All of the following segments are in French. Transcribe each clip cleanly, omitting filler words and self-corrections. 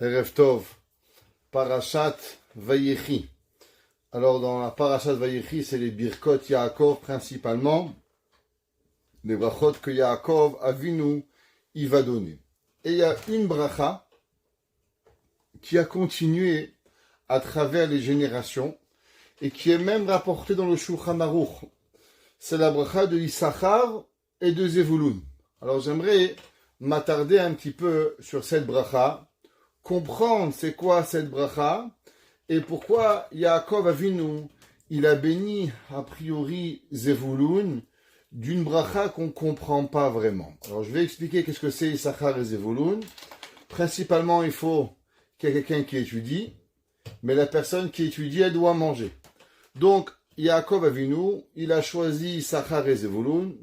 Erev Tov, Parashat Vayechi. Alors dans la Parashat Vayechi, c'est les Birkot Yaakov principalement, les brachot que Yaakov Avinu il va donner. Et il y a une bracha qui a continué à travers les générations et qui est même rapportée dans le Shulchan Aruch. C'est la bracha de Issachar et de Zevulun. Alors j'aimerais m'attarder un petit peu sur cette bracha, comprendre c'est quoi cette bracha et pourquoi Yaakov Avinu il a béni a priori Zevulun d'une bracha qu'on ne comprend pas vraiment. Alors je vais expliquer qu'est-ce que c'est Issachar et Zevulun. Principalement il faut qu'il y ait quelqu'un qui étudie, mais la personne qui étudie elle doit manger. Donc Yaakov Avinu il a choisi Issachar et Zevulun.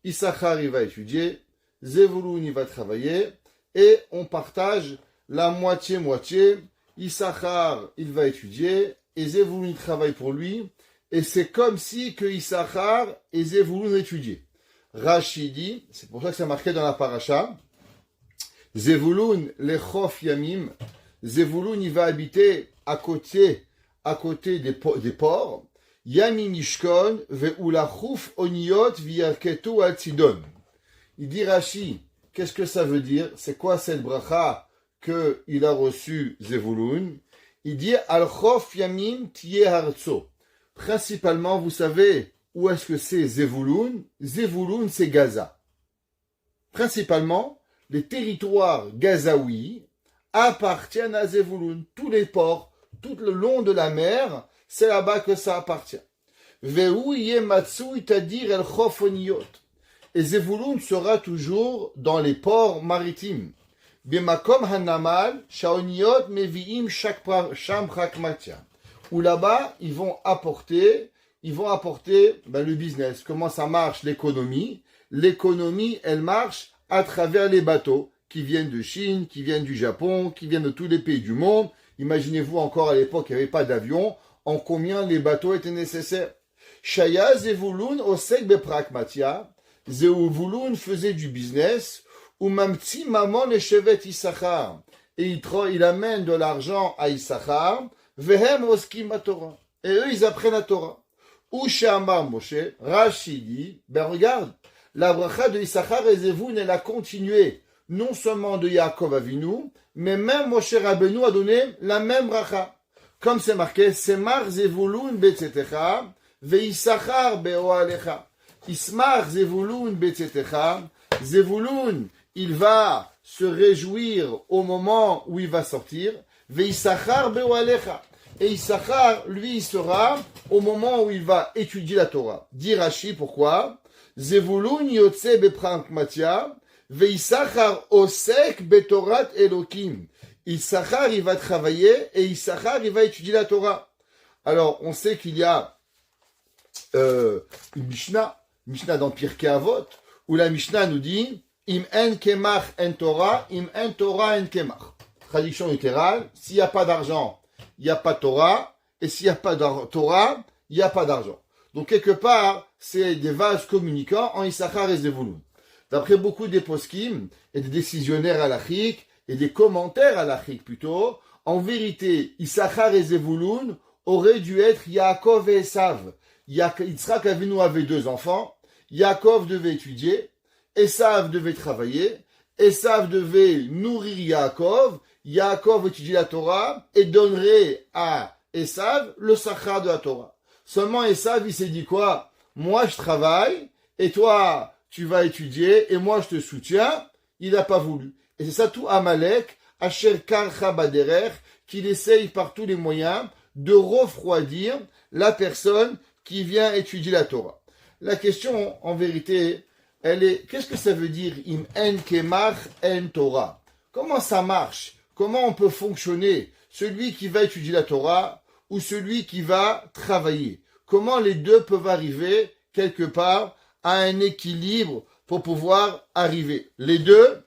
Issachar il va étudier, Zevulun il va travailler et on partage la moitié-moitié. Issachar il va étudier et Zevulun il travaille pour lui et c'est comme si que Issachar et Zevulun étudiaient. Rashi dit, c'est pour ça que c'est marqué dans la paracha, Zevulun lechof yamim, Zevulun il va habiter à côté des ports, Yamim Ishkon ve'ulachuf oniot v'yarketu al Sidon. Il dit Rashi, qu'est-ce que ça veut dire? C'est quoi cette bracha que il a reçu Zevulun? Il dit al-chof yamim tiye hartzo. Principalement, vous savez où est-ce que c'est Zevulun? Zevulun, c'est Gaza. Principalement, les territoires gazaouis appartiennent à Zevulun. Tous les ports, tout le long de la mer, c'est là-bas que ça appartient. Ve'u yematsu itadir el chof oniyot. Et Zevulun sera toujours dans les ports maritimes. Bemakom hanamal shaoniyot meviim sham chakmatia. Où là-bas, ils vont apporter le business. Comment ça marche l'économie? L'économie, elle marche à travers les bateaux qui viennent de Chine, qui viennent du Japon, qui viennent de tous les pays du monde. Imaginez-vous encore à l'époque, il n'y avait pas d'avion. En combien les bateaux étaient nécessaires? Shaya Zevulun osek beprakmatia. Zevulun faisait du business. Umamtsi maman le chevet Issachar. Et il amène de l'argent à Issachar. Vehem oskim Torah. Et eux, ils apprennent la Torah. Ushamar Moshe, Rashi dit, regarde, la bracha de Issachar et Zevulun, elle a continué, non seulement de Yaakov Avinu, mais même Moshe Rabbeinu a donné la même bracha. Comme c'est marqué, Semar Zevulun betzetecha, ve'Issachar be'oalecha. Ismar Zevulun betzetecha, Zevulun, il va se réjouir au moment où il va sortir, ve'Issachar be'oalecha. Et Issachar, lui, il sera au moment où il va étudier la Torah. Dit Rashi, pourquoi? Zevulun yotze beprakmatia, ve'Issachar osek betorat Elokim. Issachar, il va travailler et Issachar, il va étudier la Torah. Alors, on sait qu'il y a une Mishnah dans Pirkei Avot, où la Mishnah nous dit Im en kemach en Torah, im en Torah en kemach. Traduction littérale, s'il n'y a pas d'argent, il n'y a pas de Torah, et s'il n'y a pas de Torah, il n'y a pas d'argent. Donc, quelque part, c'est des vases communicants en Issachar et Zevulun. D'après beaucoup des poskim et des décisionnaires halachiques, et des commentaires halachiques plutôt, en vérité, Issachar et Zevulun auraient dû être Yaakov et Esav. Yitzhak Avinu avait 2 enfants, Yaakov devait étudier, Esav devait travailler, Esav devait nourrir Yaakov, Yaakov étudiait la Torah et donnerait à Esav le sachar de la Torah. Seulement Esav, il s'est dit quoi? Moi je travaille, et toi tu vas étudier, et moi je te soutiens. Il n'a pas voulu. Et c'est ça tout Amalek, Asher Karcha Baderer, qu'il essaye par tous les moyens de refroidir la personne qui vient étudier la Torah. La question, en vérité, elle est, qu'est-ce que ça veut dire Im en kemach en Torah? Comment ça marche? Comment on peut fonctionner? Celui qui va étudier la Torah ou celui qui va travailler? Comment les deux peuvent arriver, quelque part, à un équilibre pour pouvoir arriver? Les deux,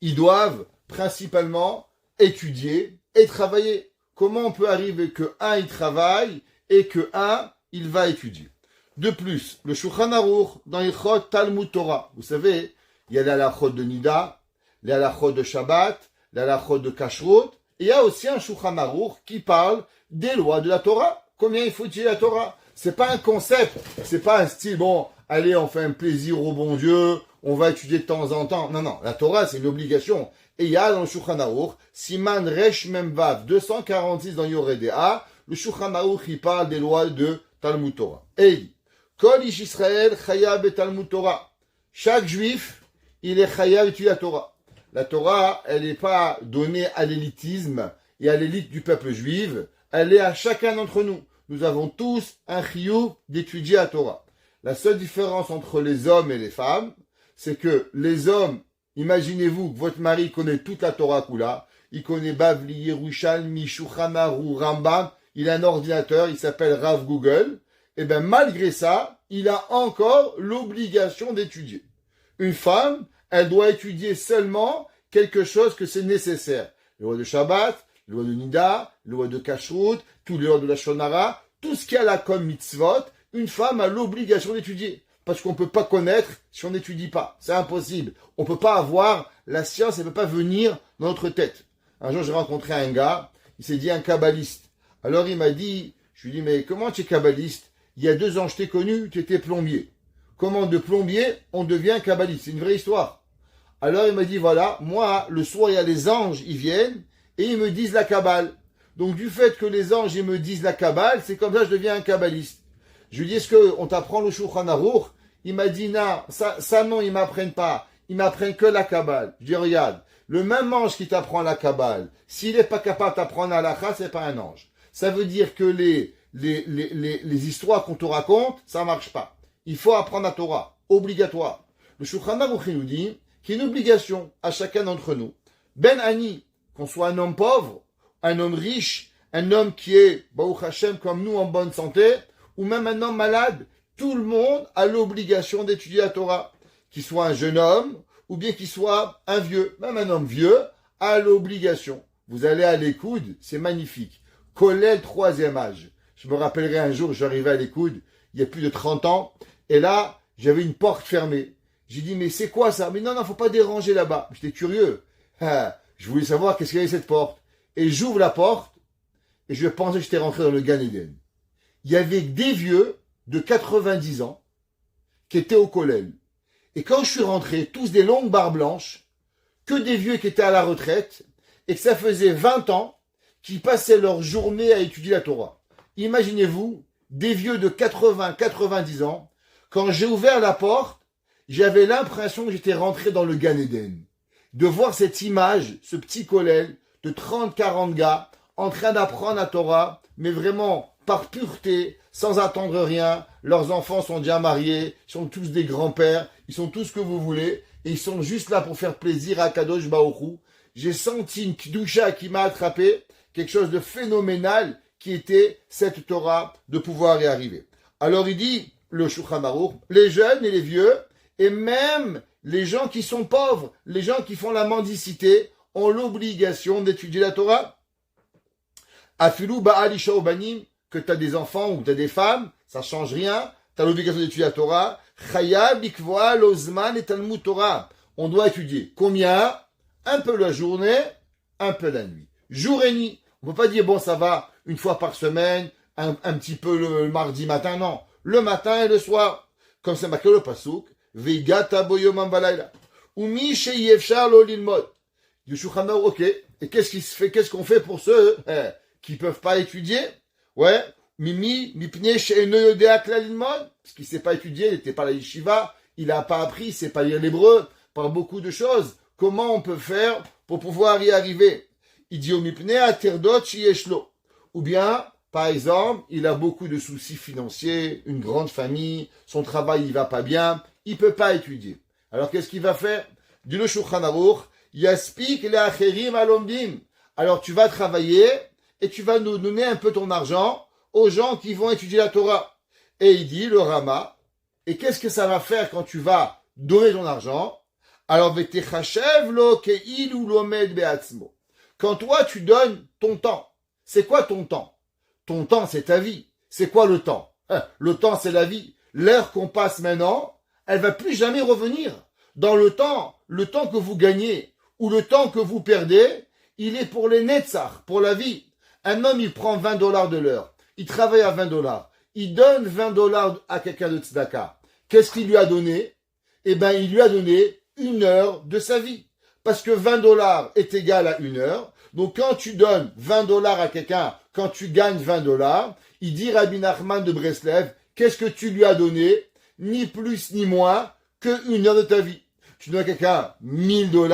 ils doivent principalement étudier et travailler. Comment on peut arriver que un il travaille et que un il va étudier? De plus, le Shulchan Aruch dans Ilchot Talmud Torah, vous savez, il y a les halachot de Nida, les halachot de Shabbat, la halachot de kashrut, et il y a aussi un Shulchan Aruch qui parle des lois de la Torah. Combien il faut étudier la Torah? C'est pas un concept, c'est pas un style, bon, allez, on fait un plaisir au bon Dieu, on va étudier de temps en temps. Non, la Torah, c'est une obligation. Et il y a dans le Shulchan Aruch, Siman Resh Memvav 246 dans Yoredea, le Shulchan Aruch, il parle des lois de Talmud Torah. Et il dit, Kol Ish Israël Chayav et Talmud Torah. Chaque juif, il est Chayav étudier la Torah. La Torah, elle n'est pas donnée à l'élitisme et à l'élite du peuple juif, elle est à chacun d'entre nous. Nous avons tous un chiyuv d'étudier la Torah. La seule différence entre les hommes et les femmes, c'est que les hommes, imaginez-vous que votre mari connaît toute la Torah Kula, il connaît Bavli, Yerushalmi, Shulchan Aruch, Rambam, il a un ordinateur, il s'appelle Rav Google, et bien malgré ça, il a encore l'obligation d'étudier. Une femme, elle doit étudier seulement quelque chose que c'est nécessaire. Les lois de Shabbat, les lois de Nida, les lois de Kashrut, tous les lois de la Shonara, tout ce qu'il y a là comme mitzvot, une femme a l'obligation d'étudier. Parce qu'on ne peut pas connaître si on n'étudie pas. C'est impossible. On ne peut pas avoir la science, elle ne peut pas venir dans notre tête. Un jour, j'ai rencontré un gars, il s'est dit un kabbaliste. Alors il m'a dit, je lui ai dit, mais comment tu es kabbaliste? Il y a 2 ans, je t'ai connu, tu étais plombier. Comment de plombier, on devient kabbaliste? C'est une vraie histoire. Alors il m'a dit, voilà, moi, le soir, il y a les anges, ils viennent, et ils me disent la kabbale. Donc du fait que les anges, ils me disent la kabbale, c'est comme ça que je deviens un kabbaliste. Je lui dis, est-ce qu'on t'apprend le Shulchan Aruch? Il m'a dit, non, ça non, ils m'apprennent pas. Ils m'apprennent que la kabbale. Je dis, regarde, le même ange qui t'apprend la kabbale, s'il n'est pas capable de t'apprendre la halakha, c'est pas un ange. Ça veut dire que les histoires qu'on te raconte, ça marche pas. Il faut apprendre la Torah. Obligatoire. Le Shulchan Aruch nous dit qu'il y a une obligation à chacun d'entre nous. Ben Ani, qu'on soit un homme pauvre, un homme riche, un homme qui est, Baruch Hashem, comme nous, en bonne santé, ou même un homme malade, tout le monde a l'obligation d'étudier la Torah. Qu'il soit un jeune homme, ou bien qu'il soit un vieux. Même un homme vieux a l'obligation. Vous allez à l'Écoud, c'est magnifique. Kollel 3e âge. Je me rappellerai un jour, j'arrivais à l'Écoud, il y a plus de 30 ans, et là, j'avais une porte fermée. J'ai dit, mais c'est quoi ça? Mais non, faut pas déranger là-bas. J'étais curieux. Je voulais savoir qu'est-ce qu'il y avait cette porte. Et j'ouvre la porte, et je pensais que j'étais rentré dans le Gan Eden. Il y avait des vieux de 90 ans qui étaient au Kollel. Et quand je suis rentré, tous des longues barbes blanches, que des vieux qui étaient à la retraite, et que ça faisait 20 ans qu'ils passaient leur journée à étudier la Torah. Imaginez-vous, des vieux de 80-90 ans, quand j'ai ouvert la porte, j'avais l'impression que j'étais rentré dans le Gan Eden. De voir cette image, ce petit Kollel de 30-40 gars, en train d'apprendre la Torah, mais vraiment par pureté, sans attendre rien. Leurs enfants sont déjà mariés, ils sont tous des grands-pères, ils sont tout ce que vous voulez, et ils sont juste là pour faire plaisir à Kadosh Baruch Hu. J'ai senti une kdusha qui m'a attrapé, quelque chose de phénoménal qui était cette Torah de pouvoir y arriver. Alors il dit, le Shulchan Aruch, les jeunes et les vieux, et même les gens qui sont pauvres, les gens qui font la mendicité, ont l'obligation d'étudier la Torah. Afilu ba'al isha ubanim, que tu as des enfants ou que tu as des femmes, ça change rien, tu as l'obligation d'étudier la Torah. Chayab likvoa lozman et Talmud Torah. On doit étudier. Combien? Un peu la journée, un peu la nuit. Jour et nuit. On ne peut pas dire, bon, ça va une fois par semaine, un petit peu le mardi matin, non. Le matin et le soir. Comme c'est marqué le pasuk, Veigata boyomam balayla. Umi sheyefshar lo lilmod. Du Shulchan Aruch, ok. Et qu'est-ce qu'on fait pour ceux qui peuvent pas étudier? Ouais. Mimi, mipne she'eno yodea klal lilmod. Parce qu'il sait pas étudier, il n'était pas à la yeshiva, il a pas appris, il sait pas lire l'hébreu, par beaucoup de choses. Comment on peut faire pour pouvoir y arriver? Il dit au mipne aterdot sheyeshlo. Ou bien, par exemple, il a beaucoup de soucis financiers, une grande famille, son travail il va pas bien, il peut pas étudier. Alors qu'est-ce qu'il va faire? Dit le Shulchan Aruch, yaspik le'acherim alomdim. Alors tu vas travailler et tu vas nous donner un peu ton argent aux gens qui vont étudier la Torah. Et il dit, le Rama, et qu'est-ce que ça va faire quand tu vas donner ton argent? Alors, vetechachev lo keilu lomed beatzmo. Quand toi, tu donnes ton temps. C'est quoi ton temps? Ton temps, c'est ta vie. C'est quoi le temps? Le temps, c'est la vie. L'heure qu'on passe maintenant, elle va plus jamais revenir. Dans le temps que vous gagnez, où le temps que vous perdez, il est pour les netzach, pour la vie. Un homme, il prend $20 de l'heure. Il travaille à $20. Il donne $20 à quelqu'un de tzedaka. Qu'est-ce qu'il lui a donné? Eh bien, il lui a donné 1 heure de sa vie. Parce que $20 est égal à 1 heure. Donc, quand tu donnes $20 à quelqu'un, quand tu gagnes $20, il dit Rabbi Nachman de Breslev, qu'est-ce que tu lui as donné? Ni plus ni moins que 1 heure de ta vie. Tu donnes à quelqu'un $1000,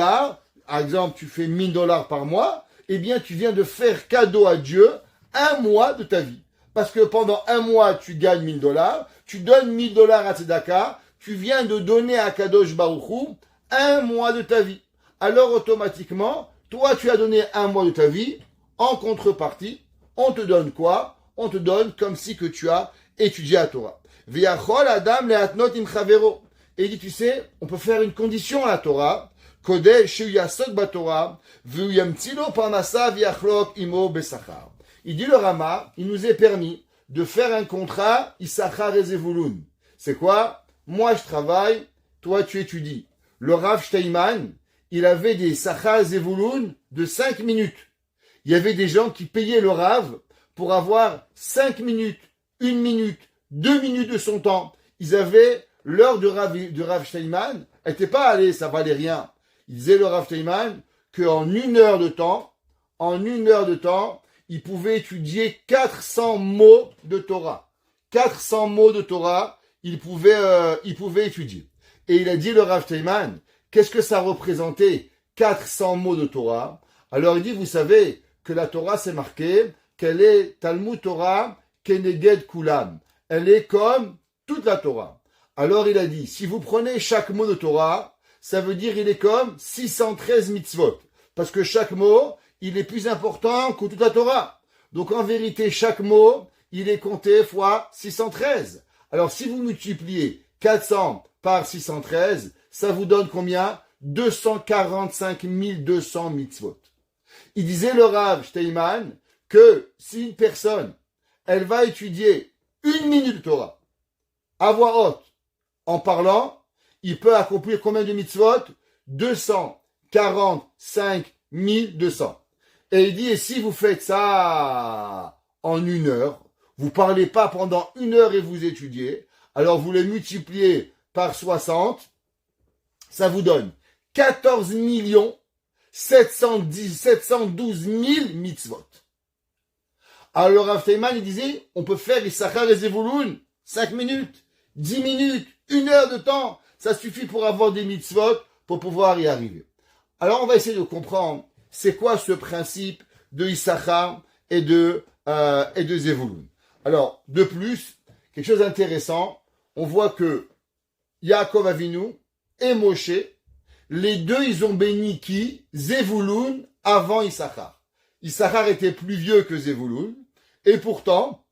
par exemple, tu fais $1000 par mois, eh bien, tu viens de faire cadeau à Dieu 1 mois de ta vie. Parce que pendant 1 mois, tu gagnes $1000, tu donnes $1000 à Tzedaka, tu viens de donner à Kadosh Baruch Hu 1 mois de ta vie. Alors, automatiquement, toi, tu as donné 1 mois de ta vie, en contrepartie, on te donne quoi? On te donne comme si que tu as étudié la Torah. V'yachol adam le'atnot im chavero. Et il dit, tu sais, on peut faire une condition à la Torah, Kodesh sheyasok baTorah, v'yamtzilo parnasa v'yachlok imo besachar. Il dit le Rama, il nous est permis de faire un contrat Issachar et Zevulun. C'est quoi? Moi je travaille, toi tu étudies. Le Rav Steinman, il avait des Issachar et Zevulun de 5 minutes. Il y avait des gens qui payaient le Rav pour avoir 5 minutes, 1 minute, 2 minutes de son temps. Ils avaient l'heure du Rav Steinman, elle n'était pas allée, ça valait rien. Il disait le Rav Steinman qu'en 1 heure de temps, il pouvait étudier 400 mots de Torah. 400 mots de Torah, il pouvait étudier. Et il a dit le Rav Steinman, qu'est-ce que ça représentait 400 mots de Torah? Alors il dit, vous savez que la Torah c'est marqué qu'elle est Talmud Torah Keneged Kulam. Elle est comme toute la Torah. Alors il a dit, si vous prenez chaque mot de Torah, ça veut dire il est comme 613 mitzvot. Parce que chaque mot, il est plus important que toute la Torah. Donc en vérité, chaque mot, il est compté fois 613. Alors si vous multipliez 400 par 613, ça vous donne combien? 245 200 mitzvot. Il disait le Rav Steinman que si une personne, elle va étudier 1 minute de Torah, à voix haute, en parlant, il peut accomplir combien de mitzvot? 245 200. Et il dit, et si vous faites ça en 1 heure, vous parlez pas pendant 1 heure et vous étudiez, alors vous les multipliez par 60, ça vous donne 14 712 000 mitzvot. Alors Rav Steinman, il disait, on peut faire Issachar et Zevulun, 5 minutes, 10 minutes, 1 heure de temps, ça suffit pour avoir des mitzvot, pour pouvoir y arriver. Alors on va essayer de comprendre, c'est quoi ce principe de Issachar et de Zevulun. Alors, de plus, quelque chose d'intéressant, on voit que Yaakov Avinu et Moshe, les deux, ils ont béni qui? Zevulun avant Issachar. Issachar était plus vieux que Zevulun, et pourtant,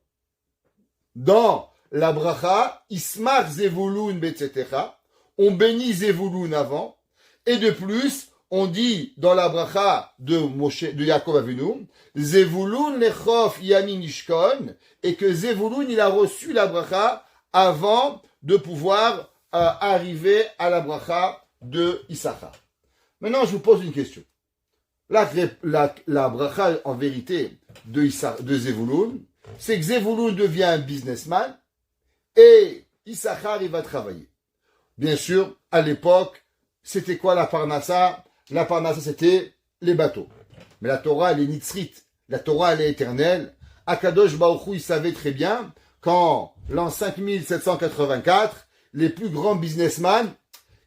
dans la bracha, Ismach Zevulun betzetecha, on bénit Zevulun avant, et de plus, on dit dans la bracha de Yaakov Avinu, Zevulun lechof yamin ishkon, et que Zevulun, il a reçu la bracha avant de pouvoir arriver à la bracha de Issachar. Maintenant, je vous pose une question. La bracha, en vérité, de Zevulun, c'est que Zevulun devient un businessman et Issachar, il va travailler. Bien sûr, à l'époque, c'était quoi la parnassa? La parnassa, c'était les bateaux. Mais la Torah, elle est nitzrite. La Torah, elle est éternelle. Akadosh Baruch Hu, il savait très bien qu'en l'an 5784, les plus grands businessmen,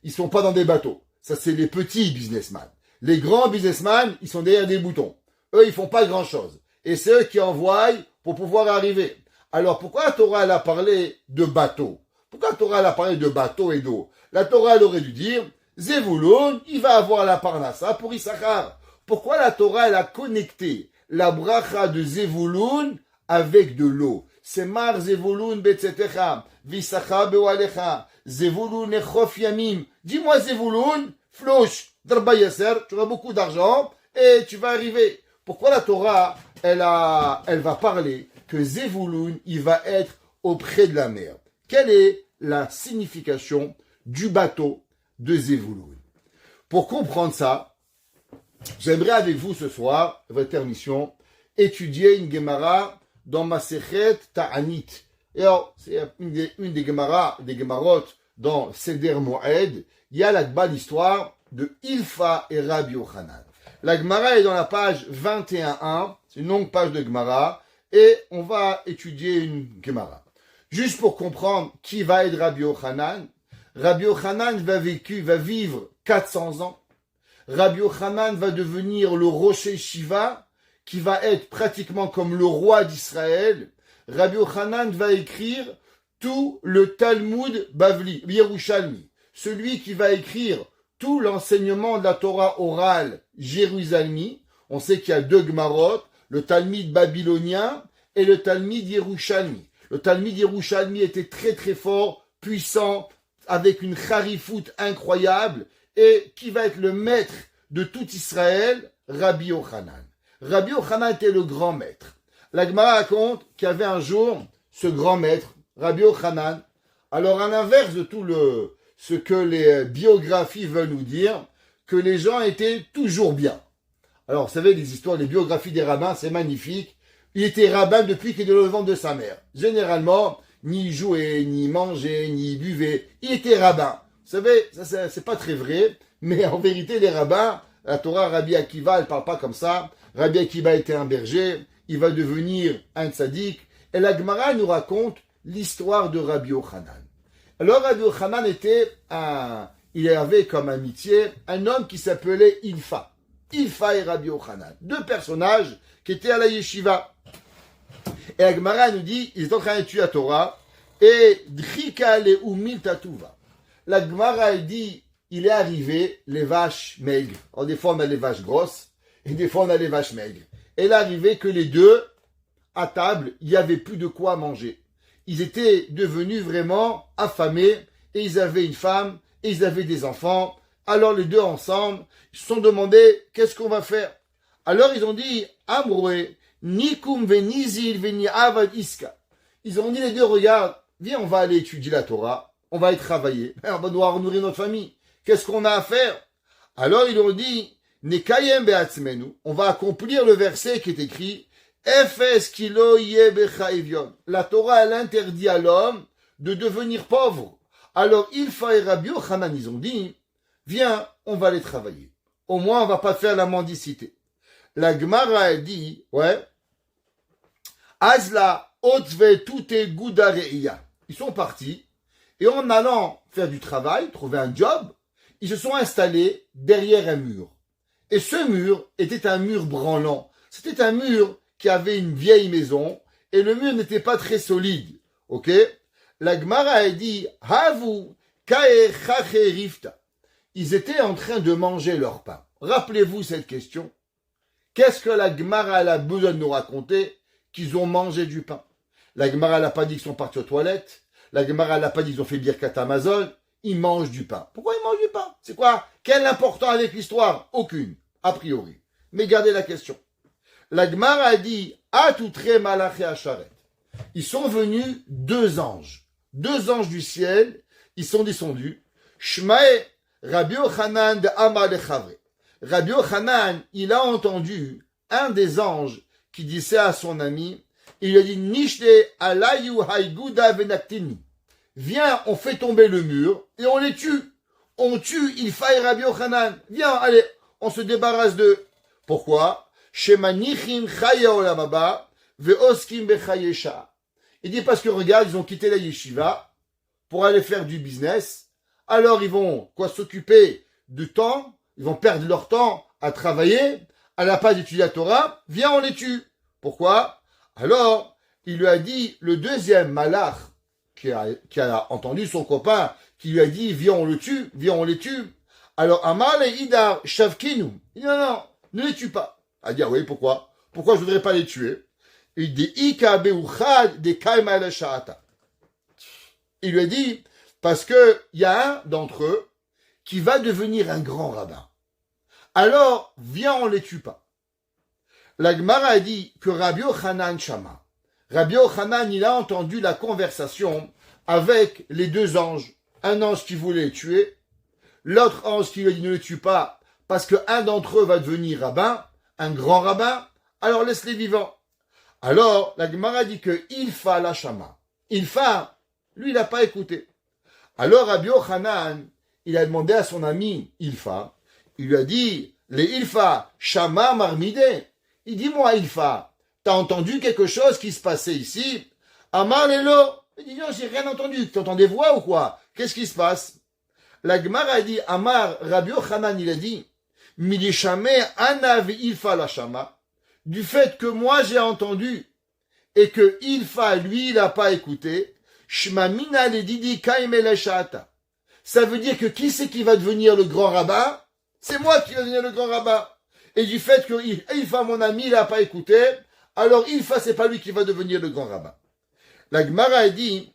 ils sont pas dans des bateaux. Ça, c'est les petits businessmen. Les grands businessmen, ils sont derrière des boutons. Eux, ils font pas grand chose. Et c'est eux qui envoient pour pouvoir arriver. Alors, pourquoi la Torah, elle a parlé de bateaux? Pourquoi la Torah, elle a parlé de bateaux et d'eau? La Torah, elle aurait dû dire, Zevulun, il va avoir la parnassa pour Issachar. Pourquoi la Torah, elle a connecté la bracha de Zevulun avec de l'eau? C'est Mar Zevulun betzetecha, V'Issachar be'oalecha, Zevulun echof yamim. Dis-moi Zevulun, flouche, darba yasser, tu auras beaucoup d'argent et tu vas arriver. Pourquoi la Torah, elle va parler que Zevulun, il va être auprès de la mer? Quelle est la signification du bateau de Zevulun? Pour comprendre ça, J'aimerais avec vous ce soir, votre permission, étudier une Gemara dans Masechet Ta'anit. Et alors, c'est une des Gemarot dans Seder Moed. Il y a là-bas l'histoire de Ilfa et Rabbi Yochanan. La Gemara est dans la page 21.1, c'est une longue page de Gemara, et on va étudier une Gemara. Juste pour comprendre qui va être Rabbi Yochanan, Rabbi Yochanan va vivre 400 ans. Rabbi Yochanan va devenir le Rosh Shiva, qui va être pratiquement comme le roi d'Israël. Rabbi Yochanan va écrire tout le Talmud Bavli, Yerushalmi, celui qui va écrire tout l'enseignement de la Torah orale Jérusalemi. On sait qu'il y a deux Gemarot, le Talmud babylonien et le Talmud Yerushalmi. Le Talmud Yerushalmi était très très fort, puissant, avec une charifout incroyable, et qui va être le maître de tout Israël, Rabbi Yochanan. Rabbi Yochanan était le grand maître. La Gemara raconte qu'il y avait un jour ce grand maître, Rabbi Yochanan. Alors, à l'inverse de tout ce que les biographies veulent nous dire, que les gens étaient toujours bien. Alors, vous savez, les histoires, les biographies des rabbins, c'est magnifique. Il était rabbin depuis qu'il est dans le ventre de sa mère. Généralement, ni il jouait, ni il mangeait, ni il buvait. Il était rabbin. Vous savez, ça c'est pas très vrai, mais en vérité, les rabbins, la Torah, Rabbi Akiva, elle parle pas comme ça. Rabbi Akiva était un berger, il va devenir un tzaddik. Et la Gemara nous raconte l'histoire de Rabbi Yochanan. Alors, Rabbi Yochanan il avait comme amitié un homme qui s'appelait Ilfa. Ilfa et Rabbi Yochanan. Deux personnages qui étaient à la yeshiva. Et la Gemara nous dit, ils étaient en train d'étudier la Torah, et Drika le umil tatuva. La Gemara dit, il est arrivé les vaches maigres. Alors, des fois on a les vaches grosses, et des fois on a les vaches maigres. Et il est arrivé que les deux, à table, il n'y avait plus de quoi manger. Ils étaient devenus vraiment affamés, et ils avaient une femme, et ils avaient des enfants. Alors les deux ensemble, ils se sont demandé, qu'est-ce qu'on va faire? Alors ils ont dit, Amroué, Nikum venizil veni avad iska. Ils ont dit les deux, regarde, viens, on va aller étudier la Torah, on va y travailler, on va devoir nourrir notre famille. Qu'est-ce qu'on a à faire? Alors ils ont dit, Nekayem beatzmenu, on va accomplir le verset qui est écrit, Efes kilo ye becha evion. La Torah, elle interdit à l'homme de devenir pauvre. Alors Ilfa et Rabbi Yochanan, ils ont dit, viens, on va aller travailler. Au moins, on va pas faire la mendicité. La Gemara a dit, ouais, Azla otve tute gudareia. Ils sont partis, et en allant faire du travail, trouver un job, ils se sont installés derrière un mur. Et ce mur était un mur branlant. C'était un mur qui avait une vieille maison, et le mur n'était pas très solide. Ok? La Gemara a dit, Havu kae chache rifta. Ils étaient en train de manger leur pain. Rappelez-vous cette question. Qu'est-ce que la Gemara a besoin de nous raconter? Qu'ils ont mangé du pain. La Gemara n'a pas dit qu'ils sont partis aux toilettes. La Gemara n'a pas dit qu'ils ont fait Birkat Amazon. Ils mangent du pain. Pourquoi ils mangent du pain? C'est quoi? Quel important avec l'histoire? Aucune, a priori. Mais gardez la question. La Gemara a dit, Atoutre malaché acharet. Ils sont venus deux anges du ciel. Ils sont descendus. Shmae Rabbi Yochanan de Amar de Chavre. Rabbi Yochanan, il a entendu un des anges qui disait à son ami, il lui a dit, Nishte alayu haiguda venaktini. Viens, on fait tomber le mur et on les tue. On tue Ilfa et Rabbi Yochanan. Viens, allez, on se débarrasse d'eux. Pourquoi? Shemanichim chaya olam haba ve'oskim bechaye sha'a. Il dit parce que regarde, ils ont quitté la yeshiva pour aller faire du business. Alors ils vont s'occuper du temps, ils vont perdre leur temps à travailler, à la place d'étudier la Torah, viens on les tue. Pourquoi? Alors, il lui a dit, le deuxième malach, qui a entendu son copain, qui lui a dit, viens on le tue, viens on les tue. Alors Amal et Idar Shavkinu, il dit non, ne les tue pas. Il a dit, ah oui, pourquoi? Pourquoi je ne voudrais pas les tuer? Il dit, Ika beuchad de kaima el sha'ata. Il lui a dit, parce que il y a un d'entre eux qui va devenir un grand rabbin. Alors, viens, on les tue pas. La Gemara a dit que Rabbi Yochanan Shama. Rabbi Yochanan, il a entendu la conversation avec les deux anges. Un ange qui voulait les tuer, l'autre ange qui lui a dit ne les tue pas parce qu'un d'entre eux va devenir rabbin, un grand rabbin, alors laisse-les vivants. Alors, la Gemara dit que Ilfa la Shama. Ilfa, lui, il n'a pas écouté. Alors, Rabbi Yochanan, il a demandé à son ami Ilfa, il lui a dit, les Ilfa, Shama marmide. Il dit, moi, Ilfa, t'as entendu quelque chose qui se passait ici? Amar Lelo. Il dit, non, j'ai rien entendu. Tu entends des voix ou quoi? Qu'est-ce qui se passe? La Gemara a dit, Amar, Rabbi Yochanan, il a dit, Milishame anav Ilfa la Shama. Du fait que moi j'ai entendu et que Ilfa, lui, il n'a pas écouté, Shma mina le didi kaimele shata. Ça veut dire que qui c'est qui va devenir le grand rabbin? C'est moi qui vais devenir le grand rabbin. Et du fait que Ilfa, mon ami, il n'a pas écouté, alors Ilfa, c'est pas lui qui va devenir le grand rabbin. La Gemara a dit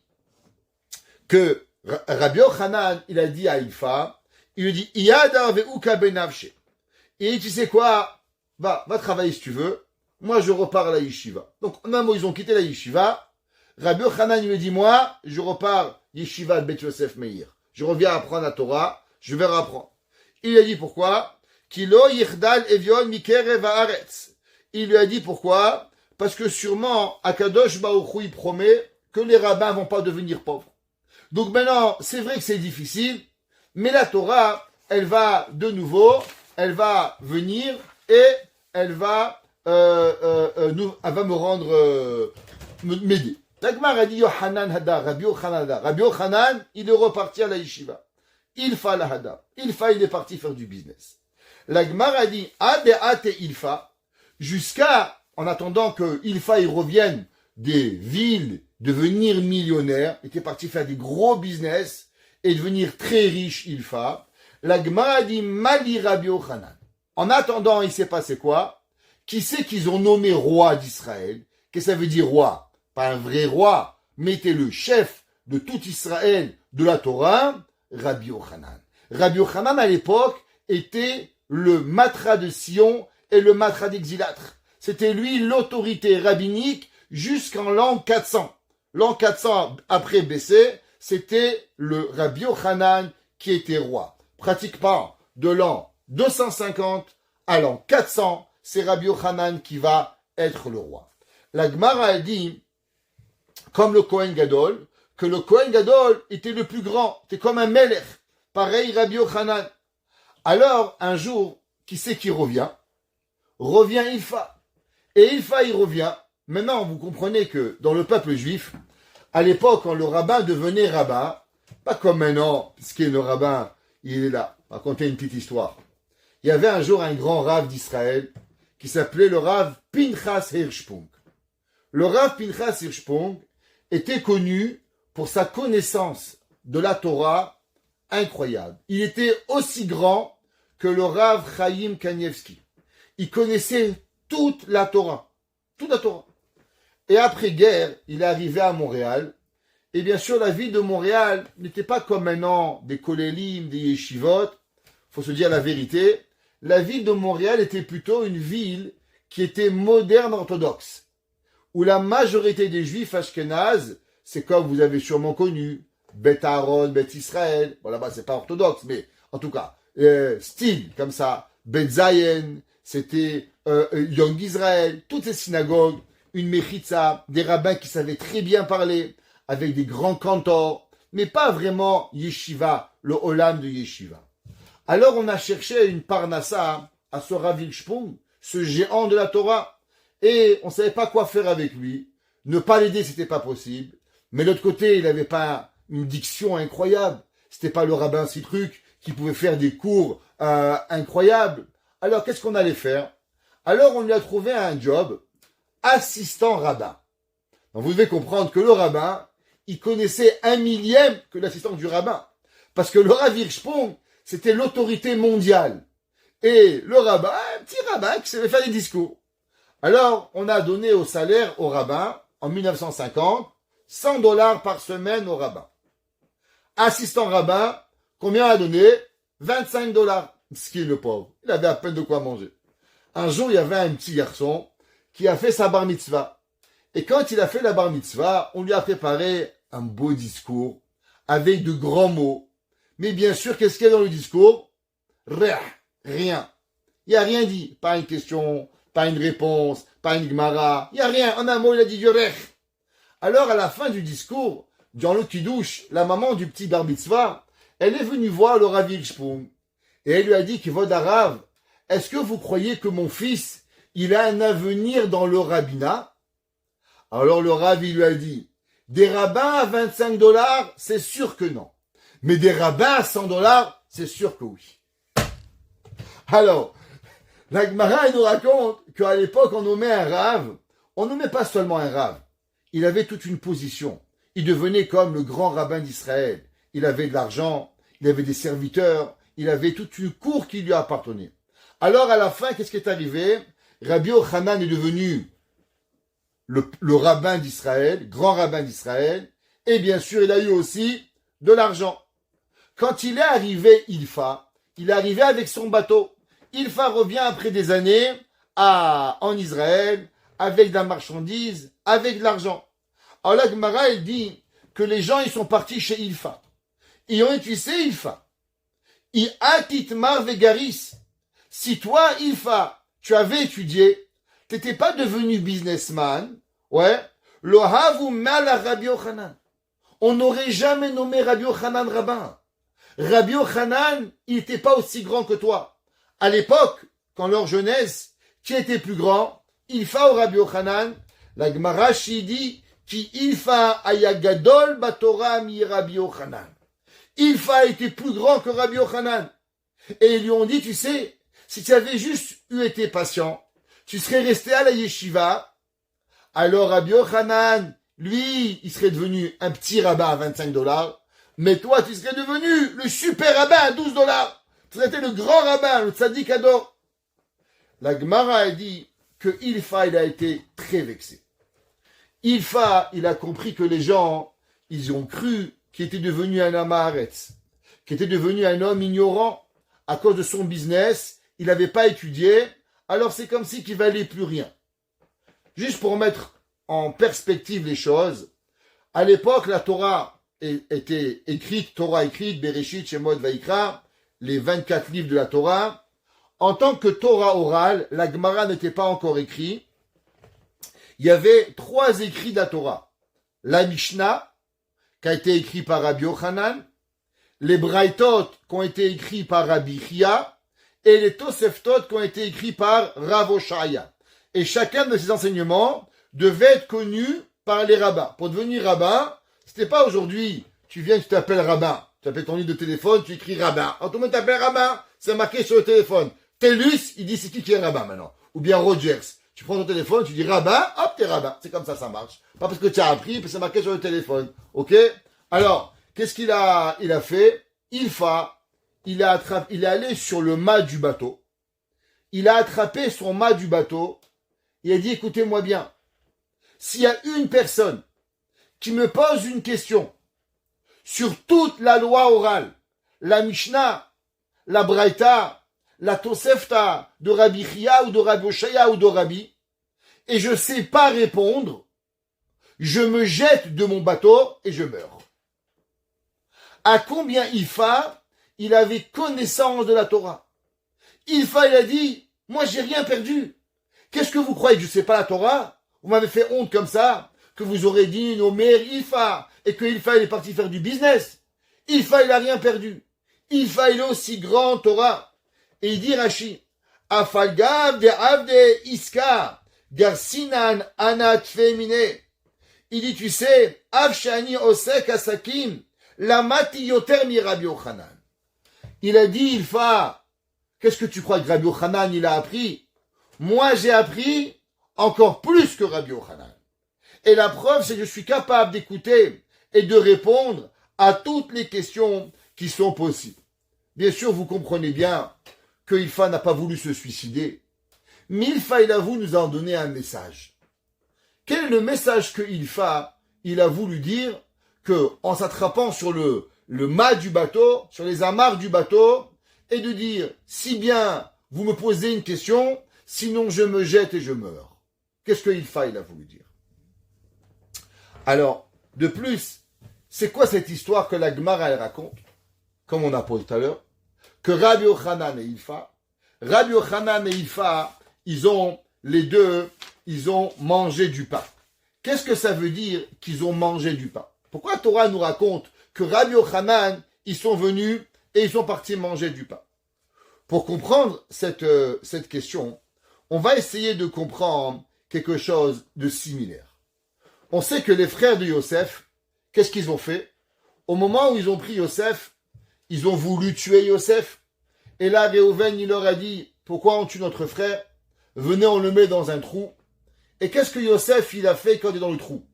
que Rabbi Yochanan, il a dit à Ilfa, il lui dit, Iyadar ve'uka benavshe. Et tu sais quoi? Va travailler si tu veux. Moi, je repars à la yeshiva. Donc, en un mot, ils ont quitté la yeshiva. Rabbi Yochanan me dit, moi, je repars yeshiva de Bet Yosef Meir. Je reviens apprendre la Torah. Je vais apprendre. Il a dit pourquoi? Kilo yirdal evion mikerev haaretz. Il lui a dit pourquoi? Parce que sûrement, Akadosh Baruch Hu, il promet que les rabbins vont pas devenir pauvres. Donc maintenant, c'est vrai que c'est difficile, mais la Torah, elle va de nouveau, elle va venir et elle va me rendre, m'aider. L'Agmar a dit Yohanan Hada, Rabbi Yochanan Hada. Rabbi Yochanan, il est reparti à la yeshiva. Ilfa la Hada. Ilfa, il est parti faire du business. L'Agmar a dit Ade ate Ilfa, jusqu'à, en attendant que Ilfa, il revienne des villes, devenir millionnaire, il était parti faire des gros business et devenir très riche, Ilfa. La Gemara dit Mali Rabbi Yochanan. En attendant, il s'est passé quoi? Qui c'est qu'ils ont nommé roi d'Israël? Qu'est-ce que ça veut dire roi? Pas un vrai roi, mais était le chef de tout Israël de la Torah, Rabbi Yochanan. Rabbi Yochanan, à l'époque, était le matra de Sion et le matra d'Exilatre. C'était lui l'autorité rabbinique jusqu'en l'an 400. L'an 400 après Bessé, c'était le Rabbi Yochanan qui était roi. Pratiquement de l'an 250 à l'an 400, c'est Rabbi Yochanan qui va être le roi. La Gemara a dit, comme le Kohen Gadol, que le Kohen Gadol était le plus grand, c'était comme un melech, pareil Rabbi Yochanan. Alors, un jour, qui c'est qui revient? Revient Ilfa. Et Ilfa, il revient. Maintenant, vous comprenez que dans le peuple juif, à l'époque, quand le rabbin devenait rabbin, pas comme maintenant, puisque le rabbin, il est là. On va raconter une petite histoire. Il y avait un jour un grand rave d'Israël qui s'appelait le rave Pinchas Hirschprung. Le rave Pinchas Hirschprung était connu pour sa connaissance de la Torah incroyable. Il était aussi grand que le rave Chaim Kanievski. Il connaissait toute la Torah. Toute la Torah. Et après-guerre, il est arrivé à Montréal. Et bien sûr, la ville de Montréal n'était pas comme maintenant des kolélim, des yeshivot. Faut se dire la vérité. La ville de Montréal était plutôt une ville qui était moderne orthodoxe. Où la majorité des juifs ashkénazes, c'est comme vous avez sûrement connu, Beth Aaron, Beth Israël. Bon, là-bas, c'est pas orthodoxe, mais en tout cas, style comme ça. Beth Zayen, c'était Young Israël, toutes ces synagogues, une mechitza, des rabbins qui savaient très bien parler, avec des grands cantors, mais pas vraiment yeshiva, le olam de yeshiva. Alors on a cherché une parnassa à ce Rav Hirschprung, ce géant de la Torah, et on ne savait pas quoi faire avec lui. Ne pas l'aider, c'était pas possible. Mais de l'autre côté, il n'avait pas une diction incroyable. C'était pas le rabbin Citruc qui pouvait faire des cours incroyables. Alors qu'est-ce qu'on allait faire? Alors on lui a trouvé un job, assistant rabbin. Donc vous devez comprendre que le rabbin, il connaissait 1/1000 que l'assistant du rabbin. Parce que le Rav Hirschprung, c'était l'autorité mondiale. Et le rabbin, un petit rabbin qui savait faire des discours. Alors, on a donné au salaire au rabbin, en 1950, $100 par semaine au rabbin. Assistant rabbin, combien on a donné? $25. Ce qui est le pauvre. Il avait à peine de quoi manger. Un jour, il y avait un petit garçon qui a fait sa bar mitzvah. Et quand il a fait la bar mitzvah, on lui a préparé un beau discours avec de grands mots. Mais bien sûr, qu'est-ce qu'il y a dans le discours? Réah. rien. Il n'y a rien dit. Pas une question, pas une réponse, pas une gemara. Il n'y a rien. En un mot, il a dit Yorech. Alors, à la fin du discours, dans le Kiddush, la maman du petit Bar Mitzvah, elle est venue voir le Rav Hirschsprung. Et elle lui a dit, Kevod Arav, est-ce que vous croyez que mon fils, il a un avenir dans le rabbinat? Alors le Rav, il lui a dit, des rabbins à 25 $, c'est sûr que non. Mais des rabbins à 100 $, c'est sûr que oui. Alors, la Gemara, elle nous raconte qu'à l'époque, on nommait un Rav. On nommait pas seulement un Rav. Il avait toute une position. Il devenait comme le grand rabbin d'Israël. Il avait de l'argent, il avait des serviteurs, il avait toute une cour qui lui appartenait. Alors, à la fin, qu'est-ce qui est arrivé? Rabbi Yochanan est devenu le rabbin d'Israël, grand rabbin d'Israël, et bien sûr, il a eu aussi de l'argent. Quand il est arrivé Ilfa, il est arrivé avec son bateau. Ilfa revient après des années en Israël, avec de la marchandise, avec de l'argent. Alors la Gemara, elle dit que les gens, ils sont partis chez Ilfa. Ils ont étudié Ilfa. I atitmar vegaris. Si toi, Ilfa, tu avais étudié, t'étais pas devenu businessman, ouais, lohavu mal à Rabbi Yochanan. On n'aurait jamais nommé Rabbi Yochanan rabbin. Rabbi Yochanan, il n'était pas aussi grand que toi. À l'époque, quand leur jeunesse, qui était plus grand, Ilfa ou Rabbi Yochanan, la Gemara dit qui Ilfa ayagadol batora mi Rabbi Yochanan. Ilfa était plus grand que Rabbi Yochanan. Et ils lui ont dit, tu sais, si tu avais juste été patient, tu serais resté à la yeshiva, alors Rabbi Yochanan, lui, il serait devenu un petit rabbin à 25 $, mais toi, tu serais devenu le super rabbin à 12 $. Tu serais été le grand rabbin, le tzaddik ador. La Gemara a dit que Ilfa, il a été très vexé. Ilfa, il a compris que les gens, ils ont cru qu'il était devenu un amaharetz, qu'il était devenu un homme ignorant à cause de son business, il n'avait pas étudié, alors c'est comme si qu'il valait plus rien. Juste pour mettre en perspective les choses, à l'époque, la Torah était écrite, Bereshit, Shemot, Vaikra, les 24 livres de la Torah. En tant que Torah orale, la Gemara n'était pas encore écrite. Il y avait 3 écrits de la Torah. La Mishnah, qui a été écrit par Rabbi Yochanan, les Braithot, qui ont été écrits par Rabbi Chia, et les Toseftot, qui ont été écrits par Rav Oshaya. Et chacun de ces enseignements devait être connu par les rabbins. Pour devenir rabbin, c'était pas aujourd'hui, tu viens, tu t'appelles rabbin. Tu appelles ton livre de téléphone, tu écris rabbin. Alors tout le monde t'appelle rabbin, c'est marqué sur le téléphone. Tellus, il dit c'est qui est rabbin maintenant. Ou bien Rogers. Tu prends ton téléphone, tu dis rabbin, hop, t'es rabbin. C'est comme ça marche. Pas parce que tu as appris, puis c'est marqué sur le téléphone. Ok? Alors, qu'est-ce qu'il a fait? Ilfa, il est allé sur le mât du bateau. Il a attrapé son mât du bateau. Il a dit, écoutez-moi bien. S'il y a une personne qui me pose une question sur toute la loi orale, la Mishnah, la Braïta, la Tosefta de Rabbi Chia ou de Rabbi Oshaya ou de Rabbi, et je sais pas répondre, je me jette de mon bateau et je meurs. À combien Ilfa, il avait connaissance de la Torah? Ilfa, il a dit, moi j'ai rien perdu. Qu'est-ce que vous croyez que je sais pas la Torah? Vous m'avez fait honte comme ça, que vous aurez dit nos mères Ilfa, et que Ilfa il est parti faire du business. Ilfa, il a rien perdu. Ilfa, il est aussi grand Torah. Et il dit Rashi, Afalgav de Avde Iska, Garsinan Anat Femine. Il dit, tu sais, Avshani Osek Asakim, Lamati Yoter mi Rabbi Yochanan. Il a dit, Ilfa, qu'est-ce que tu crois que Rabbi Yochanan, il a appris? Moi, j'ai appris encore plus que Rabbi Yochanan. Et la preuve, c'est que je suis capable d'écouter et de répondre à toutes les questions qui sont possibles. Bien sûr, vous comprenez bien que Ilfa n'a pas voulu se suicider, mais Ilfa, il a voulu nous en donner un message. Quel est le message que Ilfa, il a voulu dire que, en s'attrapant sur le mât du bateau, sur les amarres du bateau, et de dire, si bien vous me posez une question, sinon je me jette et je meurs. Qu'est-ce que Ilfa, il a voulu dire? Alors, de plus, c'est quoi cette histoire que la Gemara, elle raconte, comme on a posé tout à l'heure, que Rabbi Yochanan et Ilfa, Rabbi Yochanan et Ifa, les deux, ils ont mangé du pain. Qu'est-ce que ça veut dire qu'ils ont mangé du pain? Pourquoi la Torah nous raconte que Rabbi Yochanan, ils sont venus et ils sont partis manger du pain? Pour comprendre cette question, on va essayer de comprendre quelque chose de similaire. On sait que les frères de Yosef, qu'est-ce qu'ils ont fait? Au moment où ils ont pris Yosef, ils ont voulu tuer Yosef. Et là, Réhouven, il leur a dit, pourquoi on tue notre frère? Venez, on le met dans un trou. Et qu'est-ce que Yosef, il a fait quand il est dans le trou?